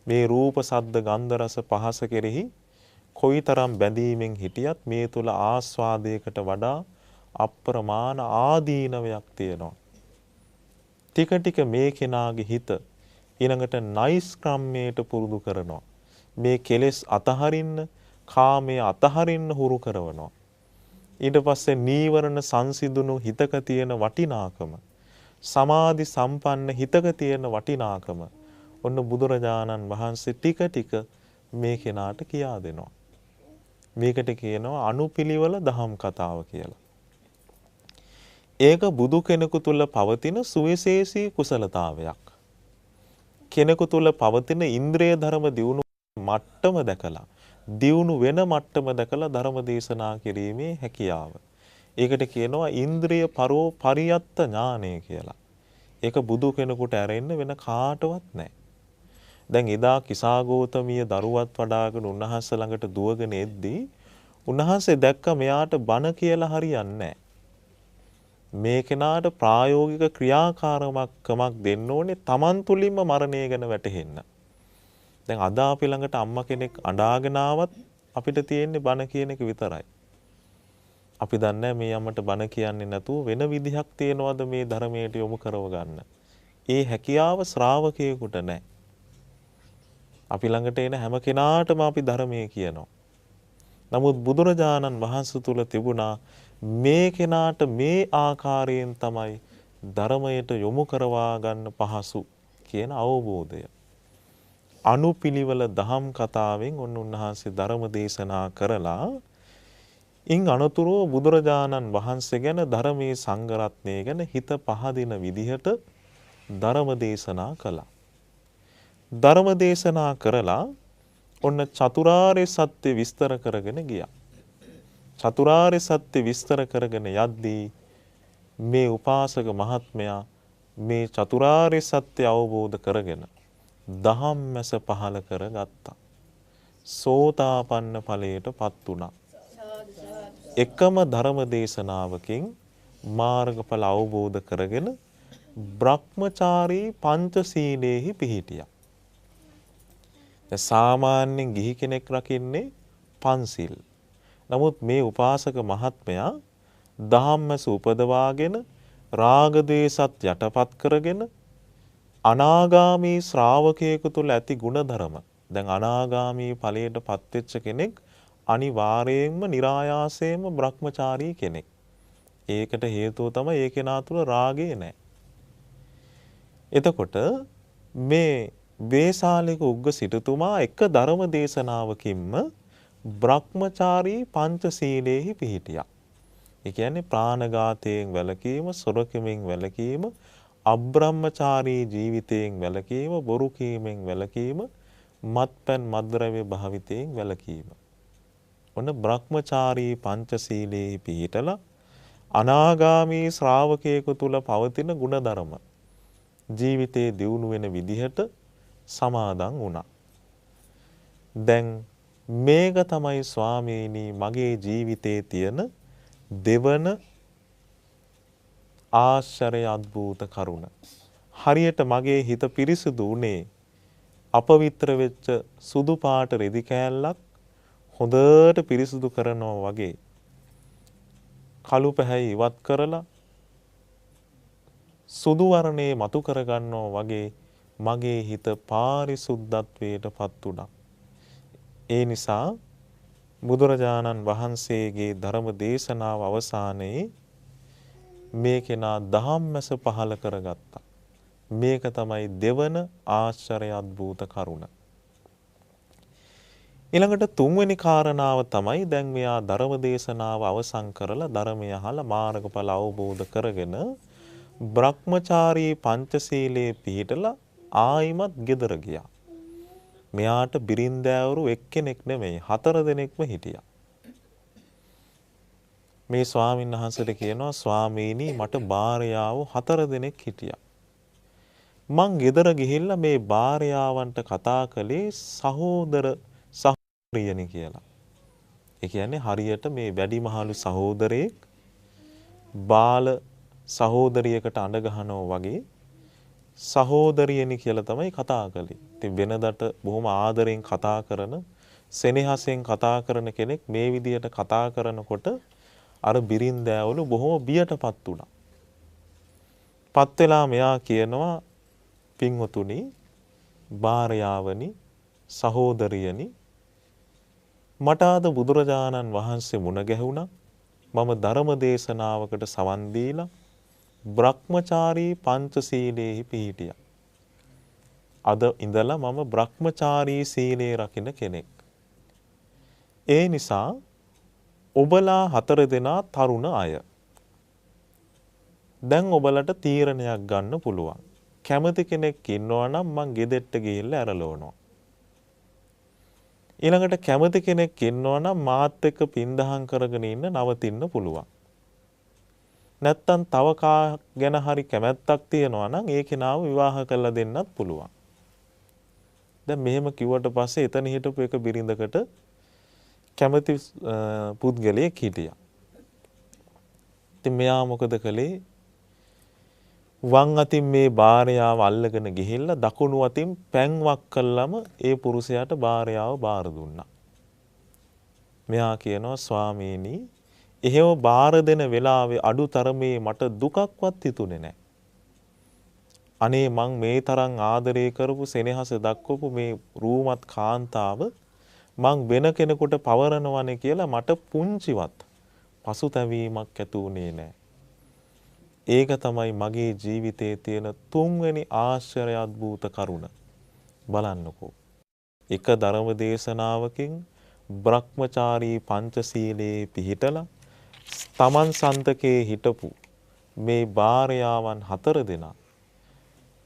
මේ රූප සද්ද ගන්ධ රස පහස කෙරෙහි කොයිතරම් බැඳීමෙන් හිටියත් මේ තුල ආස්වාදයකට වඩා අප්‍රමාණ ආදීනවයක් තියෙනවා. ටික ටික මේ කෙනාගේ හිත ඊළඟට නෛෂ්ක්‍රම්‍යයට පුරුදු කරනවා. මේ කෙලෙස් අතහරින්න, කාමයේ අතහරින්න හුරු කරනවා. ඊට පස්සේ නීවරණ සංසිඳුණු හිතක තියෙන වටිනාකම, සමාධි සම්පන්න හිතක තියෙන වටිනාකම ඔන්න බුදුරජාණන් වහන්සේ ටික ටික මේ කෙනාට කියා දෙනවා. මේකට කියනවා අනුපිළිවෙල දහම් කතාව කියලා. ඒක බුදු කෙනෙකු තුල පවතින සුවිශේෂී කුසලතාවයක්. කෙනෙකු තුල පවතින ඉන්ද්‍රිය ධර්ම දියුණු මට්ටම දැකලා, දියුණු වෙන මට්ටම දැකලා ධර්ම දේශනා කිරීමේ හැකියාව. ඒකට කියනවා ඉන්ද්‍රිය පරියත්ත ඥානය කියලා. ඒක බුදු කෙනෙකුට ඇරෙන්න වෙන කාටවත් නැහැ. දැන් එදා කිසాగෞතමිය දරුවත් වඩාගෙන උන්වහන්සේ ළඟට දුවගෙන එද්දී උන්වහන්සේ දැක්ක මෙයාට බණ කියලා හරියන්නේ නැහැ. මේ කෙනාට ප්‍රායෝගික ක්‍රියාකාරකමක් දෙන්න ඕනේ Taman තුලින්ම මරණය ගැන වැටහෙන්න. දැන් අද අපි ළඟට අම්මා කෙනෙක් අඬාගෙන ආවත් අපිට තියෙන්නේ බණ කියන එක විතරයි. අපි දන්නේ මේ අම්මට බණ කියන්නේ නැතුව වෙන විදිහක් තියනවද මේ ධර්මයට යොමු කරව ගන්න. ඒ හැකියාව ශ්‍රාවකයෙකුට නැහැ. අපි ළඟට එන හැම කෙනාටම අපි ධර්මයේ කියනවා. නමුත් බුදුරජාණන් වහන්සේ තුල තිබුණා මේ කෙනාට මේ ආකාරයෙන් තමයි ධර්මයට යොමු කරවා ගන්න පහසු කියන අවබෝධය. අනුපිළිවෙල දහම් කතාවෙන් උන්වහන්සේ ධර්ම දේශනා කරලා ඉන් අනතුරුව බුදුරජාණන් වහන්සේ ගැන ධර්මයේ සංඝරත්නය ගැන හිත පහදින විදිහට ධර්ම දේශනා කළා. ධර්ම දේශනා කරලා ඔන්න චතුරාර්ය සත්‍ය විස්තර කරගෙන ගියා. චතුරාර්ය සත්‍ය විස්තර කරගෙන යද්දී මේ උපාසක මහත්මයා මේ චතුරාර්ය සත්‍ය අවබෝධ කරගෙන දහම්මැස පහල කරගත්තා. සෝතාපන්න ඵලයටපත් වුණා. එකම ධර්ම දේශනාවකින් මාර්ගඵල අවබෝධ කරගෙන බ්‍රහ්මචාරී පංචශීලයේහි පිහිටියා. සාමාන්‍යයෙන් ගිහි කෙනෙක් රකින්නේ පන්සිල්. නමුත් මේ උපාසක මහත්මයා ධම්මස උපදවාගෙන රාග දේශත් යටපත් කරගෙන අනාගාමී ශ්‍රාවකයෙකු තුළ ඇති ගුණධර්ම. දැන් අනාගාමී ඵලයට පත්වෙච්ච කෙනෙක් අනිවාර්යයෙන්ම નિરાයාසයෙන්ම බ්‍රහ්මචාරී කෙනෙක්. ඒකට හේතුව තමයි ඒ කෙනා තුළ රාගය නැහැ. එතකොට මේ වේසාලික උග්ග සිටුතුමා එක ධර්ම දේශනාවකින්ම බ්‍රහ්මචාරී පංචශීලයේහි පිහිටියා. ඒ කියන්නේ ප්‍රාණඝාතයෙන් වැළකීම, සොරකමින් වැළකීම, අබ්‍රහ්මචාරී ජීවිතයෙන් වැළකීම, බොරු කීමෙන් වැළකීම, මත්පැන් මත්ද්‍රව්‍ය භාවිතයෙන් වැළකීම. ඔන්න බ්‍රහ්මචාරී පංචශීලයේහි පිහිටලා අනාගාමී ශ්‍රාවකයෙකු තුල පවතින ගුණධර්ම ජීවිතේ දියුණු වෙන විදිහට සමාදන් වුණා. දැන් මේක තමයි ස්වාමීනි මගේ ජීවිතේ තියෙන දෙවන ආශ්චර්ය අద్භූත කරුණ. හරියට මගේ හිත පිරිසුදු උනේ අපවිත්‍ර වෙච්ච සුදු පාට රෙදි කෑල්ලක් හොඳට පිරිසුදු කරනවා වගේ කළු පැහැයි ඉවත් කරලා සුදු වර්ණේ මතු කරගන්නවා වගේ මගේ හිත පාරිසුද්ධත්වයට පත් වුණා. ඒ නිසා බුදුරජාණන් වහන්සේගේ ධර්ම දේශනාව අවසානයේ මේ කෙනා ධම්මස පහල කරගත්තා. මේක තමයි දෙවන ආශ්චර්ය අద్භූත කරුණ. ඊළඟට තුන්වෙනි කාරණාව තමයි දැන් මෙයා ධර්ම දේශනාව අවසන් කරලා ධර්මය අහලා මාර්ගඵල අවබෝධ කරගෙන බ්‍රහ්මචාරී පංචශීලයේ පිහිටලා ආයිමත් ගෙදර ගියා. මෙයාට බිරින්දෑවරු එක්කෙනෙක් නෙමෙයි 4 දෙනෙක්ම හිටියා. මේ ස්වාමීන් වහන්සේට කියනවා ස්වාමීනි මට භාර්යාවෝ 4 දෙනෙක් හිටියා. මං ගෙදර ගිහිල්ලා මේ භාර්යාවන්ට කතා කළේ සහෝදර සහෝදරියනි කියලා. ඒ කියන්නේ හරියට මේ වැඩිමහලු සහෝදරයෙක් බාල සහෝදරියකට අඬ ගහනවා වගේ සහෝදරියනි කියලා තමයි කතා කළේ. ඉතින් වෙනදට බොහොම ආදරෙන් කතා කරන, සෙනෙහසෙන් කතා කරන කෙනෙක් මේ විදියට කතා කරනකොට අර බිරින්දෑවලු බොහොම බියටපත් වුණා. පත් වෙලා මෙයා කියනවා, පින්වතුනි, භාර්යාවනි, සහෝදරියනි, මට අද බුදුරජාණන් වහන්සේ මුණ ගැහුණා. මම ධර්ම දේශනාවකට සවන් දීලා බ්‍රහ්මචාරී පංචශීලයේහි පිහිටියා. අද ඉඳලා මම බ්‍රහ්මචාරී සීලය රකින්න කෙනෙක්. ඒ නිසා ඔබලා 4 දෙනා තරුණ අය. දැන් ඔබලට තීරණයක් ගන්න පුළුවන්. කැමති කෙනෙක් ඉන්නවා නම් මං ගෙදෙට්ට ගිහිල්ලා ඇරලවනවා. ඊළඟට කැමති කෙනෙක් ඉන්නවා නම් මාත් එක්ක පින්දහම් කරගෙන ඉන්න නවතින්න පුළුවන්. නැත්තම් තව කා ගැන හරි කැමැත්තක් තියෙනවා නම් ඒ කෙනාව විවාහ කරලා දෙන්නත් පුළුවන්. දැන් මෙහෙම කිව්වට පස්සේ එතන හිටපු එක බිරිඳකට කැමති පුද්ගලයෙක් හිටියා. ඉතින් මෙයා මොකද කළේ? වම් අතින් මේ භාර්යාව අල්ලගෙන ගිහිල්ලා දකුණු අතින් පැන්වක් කළාම ඒ පුරුෂයාට භාර්යාව බාර දුන්නා. මෙයා කියනවා, ස්වාමීනි, එහෙම බාර දෙන වෙලාවේ අඩුතරමේ මට දුකක්වත් හිතුනේ නැහැ. අනේ මං මේ තරම් ආදරය කරපු, සෙනෙහස දක්වපු මේ රූමත් කාන්තාව මං වෙන කෙනෙකුට පවරනවනේ කියලා මට පුංචිවත් පසුතැවීමක් ඇති වුණේ නැහැ. ඒක තමයි මගේ ජීවිතයේ තියෙන තුන්වෙනි ආශ්චර්ය අద్භූත කරුණ. බලන්නකෝ. එක ධර්ම දේශනාවකින් බ්‍රහ්මචාරී පංචශීලයේ පිහිටලා තමන් සන්තකේ හිටපු මේ භාර්යාවන් 4 දෙනා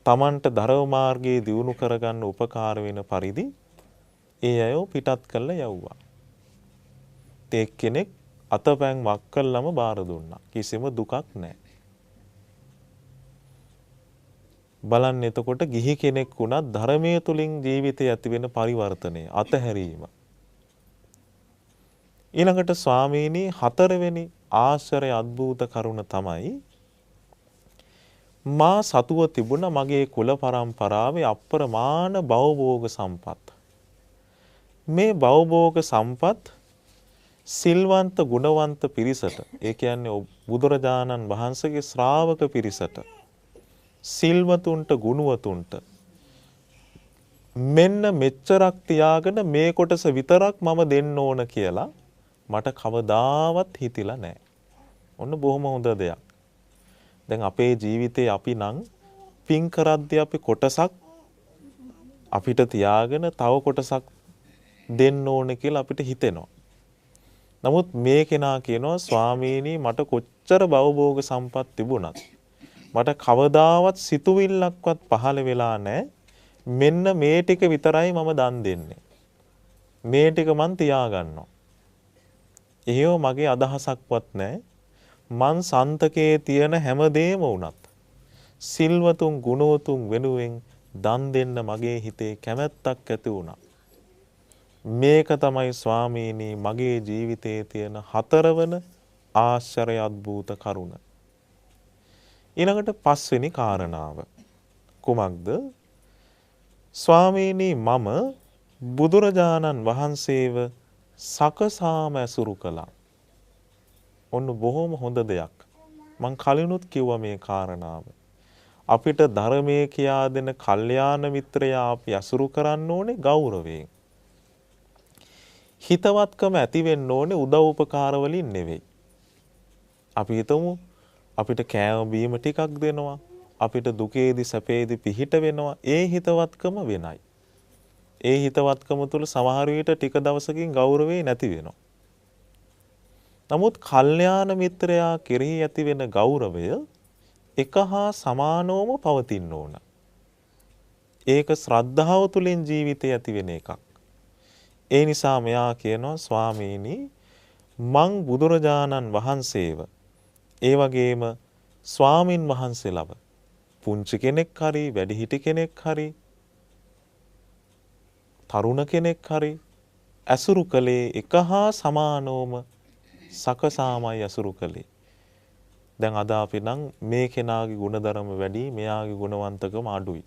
තමන්ට ධර්ම මාර්ගයේ දියුණු කරගන්න උපකාර වෙන පරිදි ඒ අයව පිටත් කරලා යවුවා. ඒ කෙනෙක් අතපැන් වක් කළාම බාර දුන්නා. කිසිම දුකක් නැහැ. බලන්න එතකොට ගිහි කෙනෙක් වුණත් ධර්මයේ තුලින් ජීවිතය ඇති වෙන පරිවර්තනය, අතහැරීම. ඊළඟට ස්වාමීනි, 4 වෙනි ආශ්චර්ය අద్භූත කරුණ තමයි මා සතුව තිබුණ මගේ කුල පරම්පරාවේ අප්‍රමාණ භවභෝග සම්පත්. මේ භවභෝග සම්පත් සිල්වන්ත ගුණවන්ත පිරිසට, ඒ කියන්නේ බුදුරජාණන් වහන්සේගේ ශ්‍රාවක පිරිසට, සිල්වතුන්ට ගුණවතුන්ට මෙන්න මෙච්චරක් තියාගෙන මේ කොටස විතරක් මම දෙන්න ඕන කියලා මට කවදාවත් හිතිලා නැහැ. ඔන්න බොහොම හොඳ දෙයක්. දැන් අපේ ජීවිතේ අපි නම් පින් කරද්දී අපි කොටසක් අපිට තියාගෙන තව කොටසක් දෙන්න ඕන කියලා අපිට හිතෙනවා. නමුත් මේ කෙනා කියනවා, ස්වාමීනි, මට කොච්චර භවභෝග සම්පත් තිබුණත් මට කවදාවත් සිතුවිල්ලක්වත් පහළ වෙලා නැහැ. මෙන්න මේ ටික විතරයි මම දන් දෙන්නේ. මේ ටික මං තියාගන්නවා. එහෙම මගේ අදහසක්වත් නැහැ. මං සන්තකේ තියෙන හැමදේම වුණත් සිල්වතුන් ගුණවතුන් වෙනුවෙන් දන් දෙන්න මගේ හිතේ කැමැත්තක් ඇති වුණා. මේක තමයි ස්වාමීනි මගේ ජීවිතයේ තියෙන 4 වෙනි ආශ්චර්ය අద్භූත කරුණ. ඊළඟට 5 වෙනි කාරණාව කුමක්ද? ස්වාමීනි, මම බුදුරජාණන් වහන්සේව සකසාම ඇසුරු කළා. ඔන්න බොහොම හොඳ දෙයක්. මං කලිනුත් කිව්වා මේ කාරණාව. අපිට ධර්මයේ කියා දෙන කල්යාණ මිත්‍රයා අපි ඇසුරු කරන්න ඕනේ ගෞරවයෙන්. හිතවත්කම ඇති වෙන්න ඕනේ උදව් උපකාර වලින් නෙවෙයි. අපි හිතමු අපිට කෑම බීම ටිකක් දෙනවා, අපිට දුකේදී සැපේදී පිහිට වෙනවා. ඒ හිතවත්කම වෙනයි. ඒ හිතවත්කම තුළ සමහර විට ටික දවසකින් ගෞරවේ නැති වෙනවා. නමුත් කල්යාණ මිත්‍රයා කෙරෙහි ඇති වෙන ගෞරවය එක හා සමානවම පවතින්න ඕන. ඒක ශ්‍රද්ධාව තුළින් ජීවිතේ ඇති වෙන එකක්. ඒ නිසා මෙයා කියනවා, ස්වාමීනි, මං බුදුරජාණන් වහන්සේව, ඒ වගේම ස්වාමින් වහන්සේලව පුංචි කෙනෙක් හරි වැඩිහිටි කෙනෙක් හරි තරුණ කෙනෙක් හරි ඇසුරු කළේ එක හා සමානවම සකසාමයි ඇසුරු කළේ. දැන් අද අපි නම් මේ කෙනාගේ ගුණධර්ම වැඩි මෙයාගේ ගුණවන්තකම අඩුයි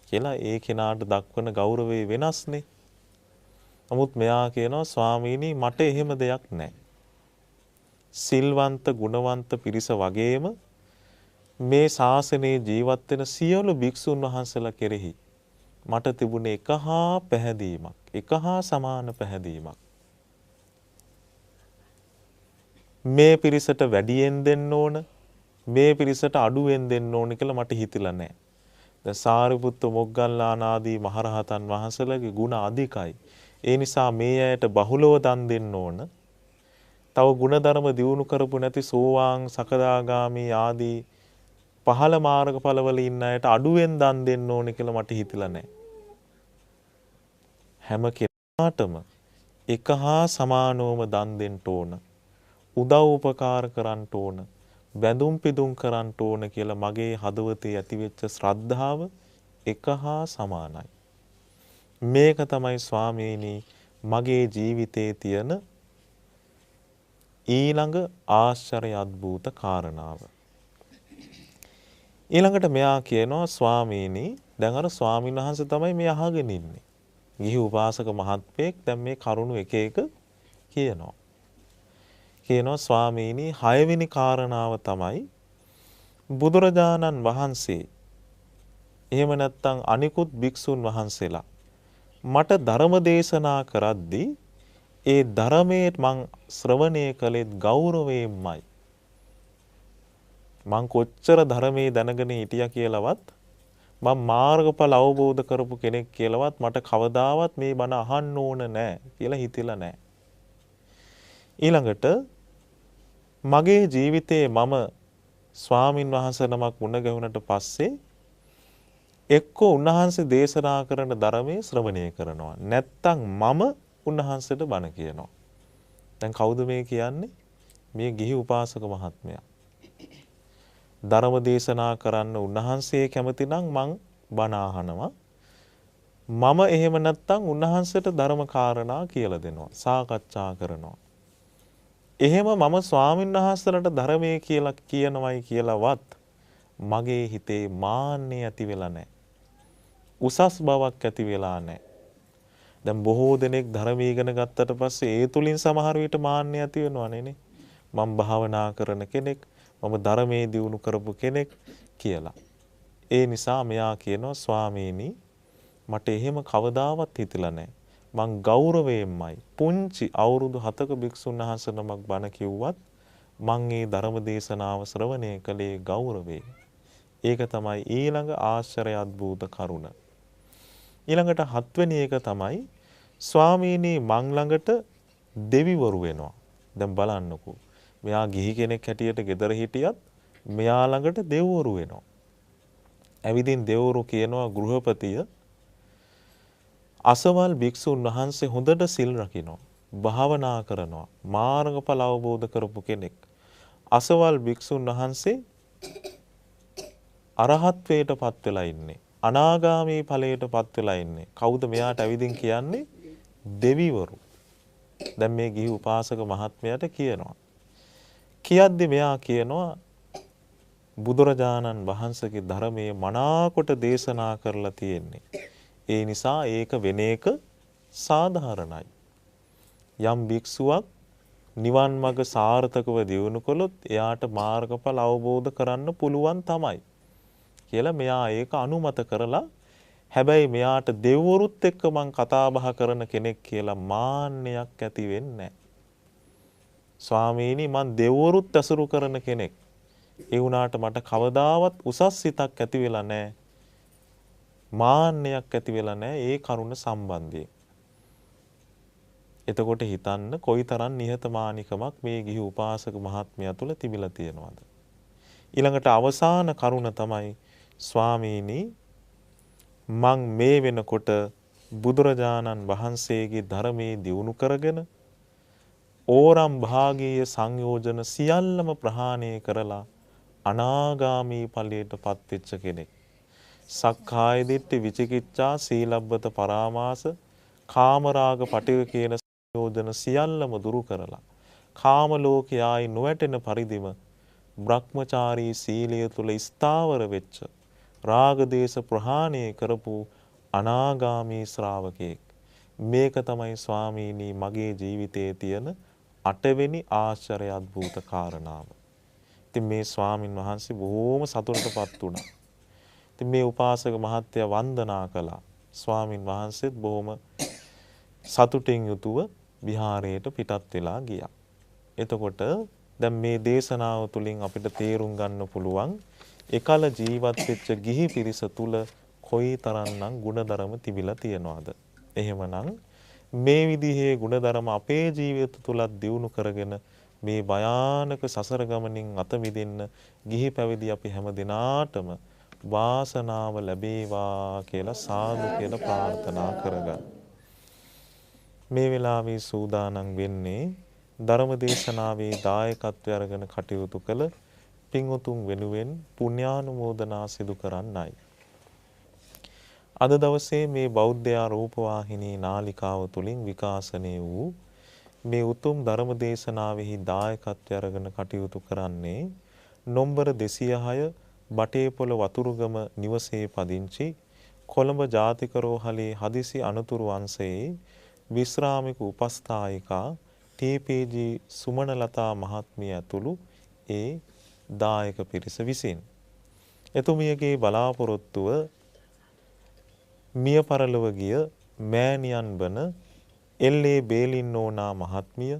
කියලා ඒ කෙනාට දක්වන ගෞරවය වෙනස්නේ. නමුත් මෙයා කියනවා ස්වාමීනි මට එහෙම දෙයක් නැහැ. සිල්වන්ත ගුණවන්ත පිරිස වගේම මේ ශාසනයේ ජීවත් වෙන සියලු භික්ෂුන් වහන්සේලා කෙරෙහි මට තිබුණේ එක හා පැහැදීමක්, එක හා සමාන පැහැදීමක්. මේ පිරිසට වැඩියෙන් දෙන්න ඕන, මේ පිරිසට අඩුවෙන් දෙන්න ඕන කියලා මට හිතිලා නැහැ. දැන් සාරිපුත්ත මොග්ගල්ලාන ආදී මහරහතන් වහන්සේලාගේ ගුණ අධිකයි. ඒ නිසා මේ අයට බහුලව දන් දෙන්න ඕන. තව ගුණධර්ම දියුණු කරපු නැති සෝවාන් සකදාගාමි ආදී පහළ මාර්ගඵලවල ඉන්න අයට අඩුවෙන් දන් දෙන්න ඕනේ කියලා මට හිතිලා නැහැ. හැම කෙනාටම එක හා සමානවම දන් දෙන්න ඕන. උදව් උපකාර කරන්න ඕන. බැඳුම් පිදුම් කරන්න ඕන කියලා මගේ හදවතේ ඇතිවෙච්ච ශ්‍රද්ධාව එක හා සමානයි. මේක තමයි ස්වාමීනි මගේ ජීවිතයේ තියෙන ඊළඟ ආශ්චර්ය අద్භූත කාරණාව. ඊළඟට මෙයා කියනවා ස්වාමීනි දැන් අර ස්වාමීන් වහන්සේ තමයි මේ අහගෙන ඉන්නේ. ගිහි උපාසක මහත්මයෙක් දැන් මේ කරුණු එක එක කියනවා. කියනවා ස්වාමීනි 6 වෙනි කාරණාව තමයි බුදුරජාණන් වහන්සේ එහෙම නැත්නම් අනිකුත් භික්ෂුන් වහන්සේලා මට ධර්ම දේශනා කරද්දී ඒ ධර්මයේ මං ශ්‍රවණය කළෙත් ගෞරවයෙන්මයි. මං කොච්චර ධර්මයේ දැනගෙන හිටියා කියලාවත් මම මාර්ගඵල අවබෝධ කරපු කෙනෙක් කියලාවත් මට කවදාවත් මේ බණ අහන්න ඕන නෑ කියලා හිතිලා නෑ. ඊළඟට මගේ ජීවිතේ මම ස්වාමින් වහන්සේ නමක් මුණ ගැහුණට පස්සේ එක්ක උන්වහන්සේ දේශනා කරන ධර්මයේ ශ්‍රවණය කරනවා. නැත්තම් මම උන්වහන්සේට බණ කියනවා. දැන් කවුද මේ කියන්නේ? මේ ගිහි උපාසක මහත්මයා. ධර්ම දේශනා කරන්න උන්වහන්සේ කැමති නම් මං බණ අහනවා. මම එහෙම නැත්තම් උන්වහන්සේට ධර්ම කාරණා කියලා දෙනවා. සාකච්ඡා කරනවා. එහෙම මම ස්වාමීන් වහන්සේලාට ධර්මයේ කියලා කියනවයි කියලාවත් මගේ හිතේ මාන්නය ඇති වෙලා නැහැ. උසස් බවක් ඇති වෙලා නැහැ. දැන් බොහෝ දෙනෙක් ධර්මයේ ඉගෙන ගත්තට පස්සේ ඒ තුලින් සමහර විට මාන්නය ඇති වෙනවනේ නේ. මම භාවනා කරන කෙනෙක්, මම ධර්මයේ දියුණු කරපු කෙනෙක් කියලා. ඒ නිසා මෙයා කියනවා ස්වාමීනි මට එහෙම කවදාවත් හිතිලා නැහැ. මං ගෞරවයෙන්මයි පුංචි අවුරුදු 7ක භික්ෂුන් වහන්සේ නමක් බණ කිව්වත් මං ඒ ධර්ම දේශනාව ශ්‍රවණය කළේ ගෞරවයෙන්. ඒක තමයි ඊළඟ ආශ්චර්ය අద్භූත කරුණ. ඊළඟට 7 වෙනි එක තමයි ස්වාමීනි මං ළඟට දෙවිවරු වෙනවා. දැන් බලන්නකෝ. මෙයා ගිහි කෙනෙක් හැටියට ගෙදර හිටියත් මෙයා ළඟට දෙවිවරු වෙනවා. ඇවිදින් දෙවිවරු කියනවා ගෘහපතිය අසවල් භික්ෂුන් වහන්සේ හොඳට සිල් රකින්නවා, භාවනා කරනවා, මාර්ගඵල අවබෝධ කරපු කෙනෙක්. අසවල් භික්ෂුන් වහන්සේ අරහත්වයට පත් වෙලා ඉන්නේ. අනාගාමී ඵලයට පත් වෙලා ඉන්නේ. කවුද මෙයාට ඇවිදින් කියන්නේ? දෙවිවරු. දැන් මේ ගිහි උපාසක මහත්මයාට කියනවා. කියද්දි මෙයා කියනවා බුදුරජාණන් වහන්සේගේ ධර්මයේ මනාකොට දේශනා කරලා තියෙන්නේ. ඒ නිසා ඒක වෙන එක සාධාරණයි. යම් භික්ෂුවක් නිවන් මඟ සාර්ථකව දියුණු කළොත් එයාට මාර්ගඵල අවබෝධ කරන්න පුළුවන් තමයි කියලා මෙයා ඒක අනුමත කරලා, හැබැයි මෙයාට දෙවිවරුත් එක්ක මං කතා බහ කරන කෙනෙක් කියලා මාන්නයක් ඇති වෙන්නේ නැහැ. ස්වාමීනි මං දෙවිවරුත් ඇසුරු කරන කෙනෙක්. ඒ වුණාට මට කවදාවත් උසස් සිතක් ඇති වෙලා නැහැ. මාන්නයක් ඇති වෙලා නැහැ ඒ කරුණ සම්බන්ධයෙන්. එතකොට හිතන්න කොයිතරම් නිහතමානීකමක් මේ ගිහි උපාසක මහත්මයා තුළ තිබිලා තියෙනවද? ඊළඟට අවසාන කරුණ තමයි ස්වාමීනි මං මේ වෙනකොට බුදුරජාණන් වහන්සේගේ ධර්මයේ දියුණු කරගෙන ඕරම් භාගීය සංයෝජන සියල්ලම ප්‍රහාණය කරලා අනාගාමී ඵලයට පත්වෙච්ච කෙනෙක්. සක්කාය දිට්ඨි විචිකිච්ඡා සීලබ්බත පරාමාස කාමරාග පටිඝ කියන යෝජන සියල්ලම දුරු කරලා කාම ලෝකයේ ආයි නොවැටෙන පරිදිම බ්‍රහ්මචාරී සීලය තුල ස්ථාවර වෙච්ච රාග දේශ ප්‍රහාණය කරපු අනාගාමී ශ්‍රාවකයෙක්. මේක තමයි ස්වාමීනි මගේ ජීවිතයේ තියෙන 8 වෙනි ආශ්චර්ය අద్භූත කාරණාව. ඉතින් මේ ස්වාමින් වහන්සේ බොහෝම සතුටටපත් වුණා. ඉතින් මේ උපාසක මහත්තයා වන්දනා කළා. ස්වාමින් වහන්සේත් බොහොම සතුටින් යුතුව විහාරයට පිටත් වෙලා ගියා. එතකොට දැන් මේ දේශනාව තුළින් අපිට තේරුම් ගන්න පුළුවන් එකල ජීවත් වෙච්ච ගිහි පිරිස තුල කොයිතරම්නම් ಗುಣධර්ම තිබිලා තියනවාද. එහෙමනම් මේ විදිහේ ಗುಣධර්ම අපේ ජීවිත තුලත් දියුණු කරගෙන මේ භයානක සසර ගමනින් අත මිදෙන්න ගිහි පැවිදි අපි හැම දිනාටම වාසනාව ලැබේවා කියලා සාදු කියලා ප්‍රාර්ථනා කරගන්න. මේ වෙලාවේ සූදානම් වෙන්නේ ධර්ම දේශනාවේ දායකත්වය අරගෙන කටයුතු කළ පින්වතුන් වෙනුවෙන් පුණ්‍යානුමෝදනා සිදු කරන්නයි. අද දවසේ මේ බෞද්ධ රූපවාහිනී නාලිකාව තුලින් විකාශනය වූ මේ උතුම් ධර්ම දේශනාවෙහි දායකත්වය අරගෙන කටයුතු කරන්නේ නොම්බර 206 බටේපොළ වතුරුගම නිවසේ පදිංචි කොළඹ ජාතික රෝහලේ හදිසි අනතුරු අංශයේ විශ්‍රාමික උපස්ථායිකා ටීපීජී සුමනලතා මහත්මිය ඇතුළු ඒ දායක පිරිස විසින් එතුමියගේ බලාපොරොත්තුව මිය පරලොව ගිය මෑණියන් වන එල්.ඒ. බේලින්නෝනා මහත්මිය,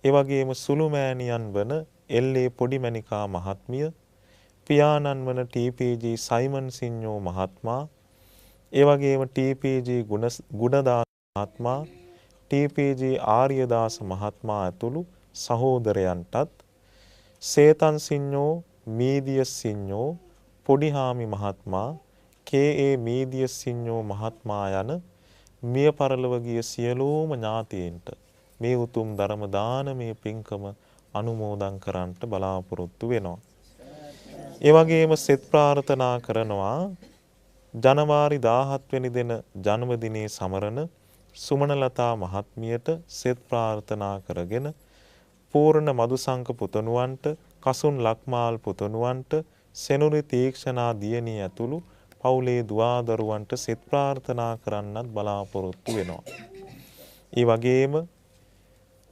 ඒ වගේම සුළු මෑණියන් වන එල්.ඒ. පොඩිමැණිකා මහත්මිය, පියාණන් වන ටීපීජී සයිමන් සිඤ්ඤෝ මහත්මයා, ඒ වගේම ටීපීජී ගුණදාස මහත්මයා, ටීපීජී ආර්යදාස මහත්මයා ඇතුළු සහෝදරයන්ටත් සේතන් සිඤ්ඤෝ, මීදිය සිඤ්ඤෝ, පොඩිහාමි මහත්මයා, කේ.ඒ. මීදිය සිඤ්ඤෝ මහත්මයා යන මිය පරලොව ගිය සියලුම ඥාතීන්ට මේ උතුම් ධර්ම දානමය පින්කම අනුමෝදන් කරන්නට බලාපොරොත්තු වෙනවා. ඒ වගේම සෙත් ප්‍රාර්ථනා කරනවා ජනවාරි 17 වෙනි දින ජන්මදිනයේ සමරන සුමනලතා මහත්මියට සෙත් ප්‍රාර්ථනා කරගෙන පූර්ණ මදුසංක පුතණුවන්ට, කසුන් ලක්මාල් පුතණුවන්ට, සෙනුරි තීක්ෂණා දියණිය ඇතුළු පවුලේ දුවදරුවන්ට සෙත් ප්‍රාර්ථනා කරන්නත් බලාපොරොත්තු වෙනවා. ඒ වගේම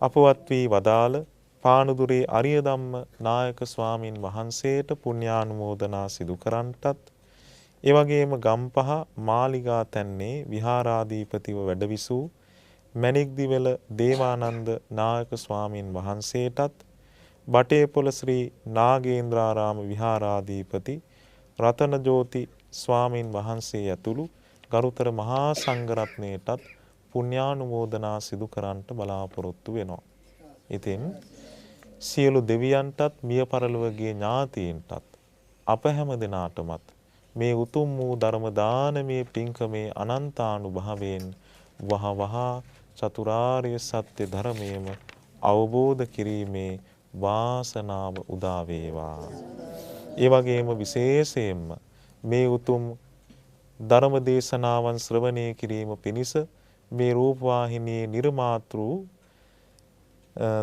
අපවත් වී වදාළ පානුදුරේ අරිය ධම්ම නායක ස්වාමින් වහන්සේට පුණ්‍යානුමෝදනා සිදු කරන්නටත්, ඒ වගේම ගම්පහ මාලිගා තැන්නේ විහාරාධිපතිව වැඩවිසූ මැණික්දිවල දේවානන්ද නායක ස්වාමින් වහන්සේටත්, බටේපොළ ශ්‍රී නාගේන්ද්‍රාරාම විහාරාධිපති රතනජෝති ස්වාමින් වහන්සේ ඇතුළු ගරුතර මහා සංඝරත්නයටත් පුණ්‍යානුමෝදනා සිදු කරන්නට බලාපොරොත්තු වෙනවා. ඉතින් සියලු දෙවියන්ටත් මිය පරලොව ගිය ඥාතීන්ටත් අප හැම දිනාටමත් මේ උතුම් වූ ධර්ම දානමය පින්කමේ අනන්තානුභවයෙන් වහවහ චතුරාර්ය සත්‍ය ධර්මයේම අවබෝධ කිරීමේ වාසනාව උදා වේවා. ඒ වගේම විශේෂයෙන්ම මේ උතුම් ධර්ම දේශනාවන් ශ්‍රවණය කිරීම පිණිස මේ රූපවාහිනියේ නිර්මාතෘ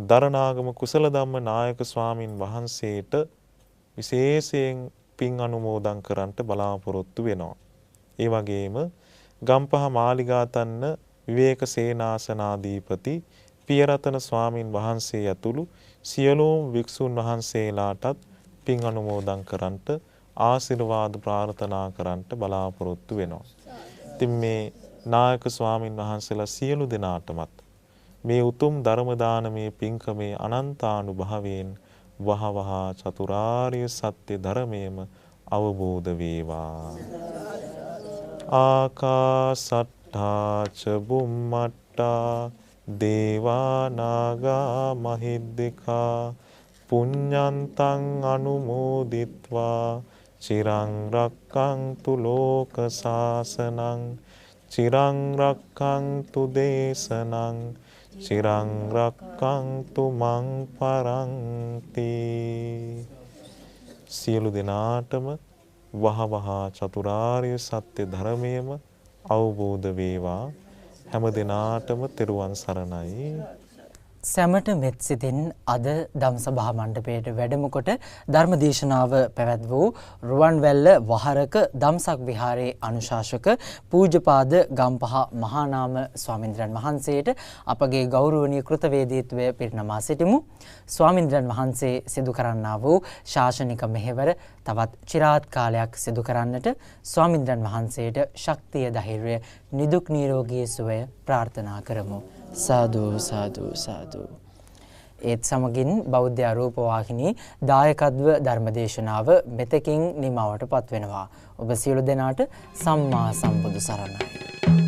දරණාගම කුසල ධම්ම නායක ස්වාමින් වහන්සේට විශේෂයෙන් පින් අනුමෝදන් කරන්නට බලාපොරොත්තු වෙනවා. ඒ වගේම ගම්පහ මාලිගාතන්න විවේක සේනාසනාධිපති පියරතන ස්වාමින් වහන්සේ ඇතුළු සියලුම වික්ෂුන් වහන්සේලාටත් පින් අනුමෝදන් කරන්නට ආශිර්වාද ප්‍රාර්ථනා කරන්නට බලාපොරොත්තු වෙනවා. ඉතින් මේ නායක ස්වාමින් වහන්සේලා සියලු දෙනාටමත් මේ උතුම් ධර්ම දානමය පින්කමේ අනන්තානුභවයෙන් වහවහ චතුරාර්ය සත්‍ය ධර්මයේම අවබෝධ වේවා. ආකාසට්ඨා ච බුම්මට්ඨා දේවා නාග මහිද්దికා පුඤ්ඤන්තං අනුමෝදිත්වා චිරං රක්ඛන්තු ලෝක සාසනං චිරං රක්ඛන්තු දේශනං චිරං රක්ඛන්තු මං පරන්ති. සියලු දෙනාටම වහවහ චතුරාර්ය සත්‍ය ධර්මයේම අවබෝධ වේවා. හැම දෙනාටම තෙරුවන් සරණයි. සැමට මෙත් සිතින් අද ධම්සභා මණ්ඩපයට වැඩම කොට ධර්ම දේශනාව පැවැත් වූ රුවන්වැල්ල වහරක දම්සක් විහාරයේ අනුශාසක පූජ්‍යපාද ගම්පහ මහානාම ස්වාමින්ද්‍රයන් වහන්සේට අපගේ ගෞරවනීය කෘතවේදීත්වය පිරිනමා සිටිමු. ස්වාමින්ද්‍රයන් වහන්සේ සිදු කරන්නා වූ ශාසනික මෙහෙවර තවත් চিරාත් කාලයක් සිදු කරන්නට ස්වාමින්ද්‍රයන් වහන්සේට ශක්තිය ධෛර්යය නිදුක් නිරෝගී සුවය ප්‍රාර්ථනා කරමු. සාදු සාදු සාදු. ඒත් සමගින් බෞද්ධ රූපවාහිනී දායකත්ව ධර්මදේශනාව මෙතකින් නිමවට පත්වෙනවා. ඔබ සියලු දෙනාට සම්මා සම්බුදු සරණයි.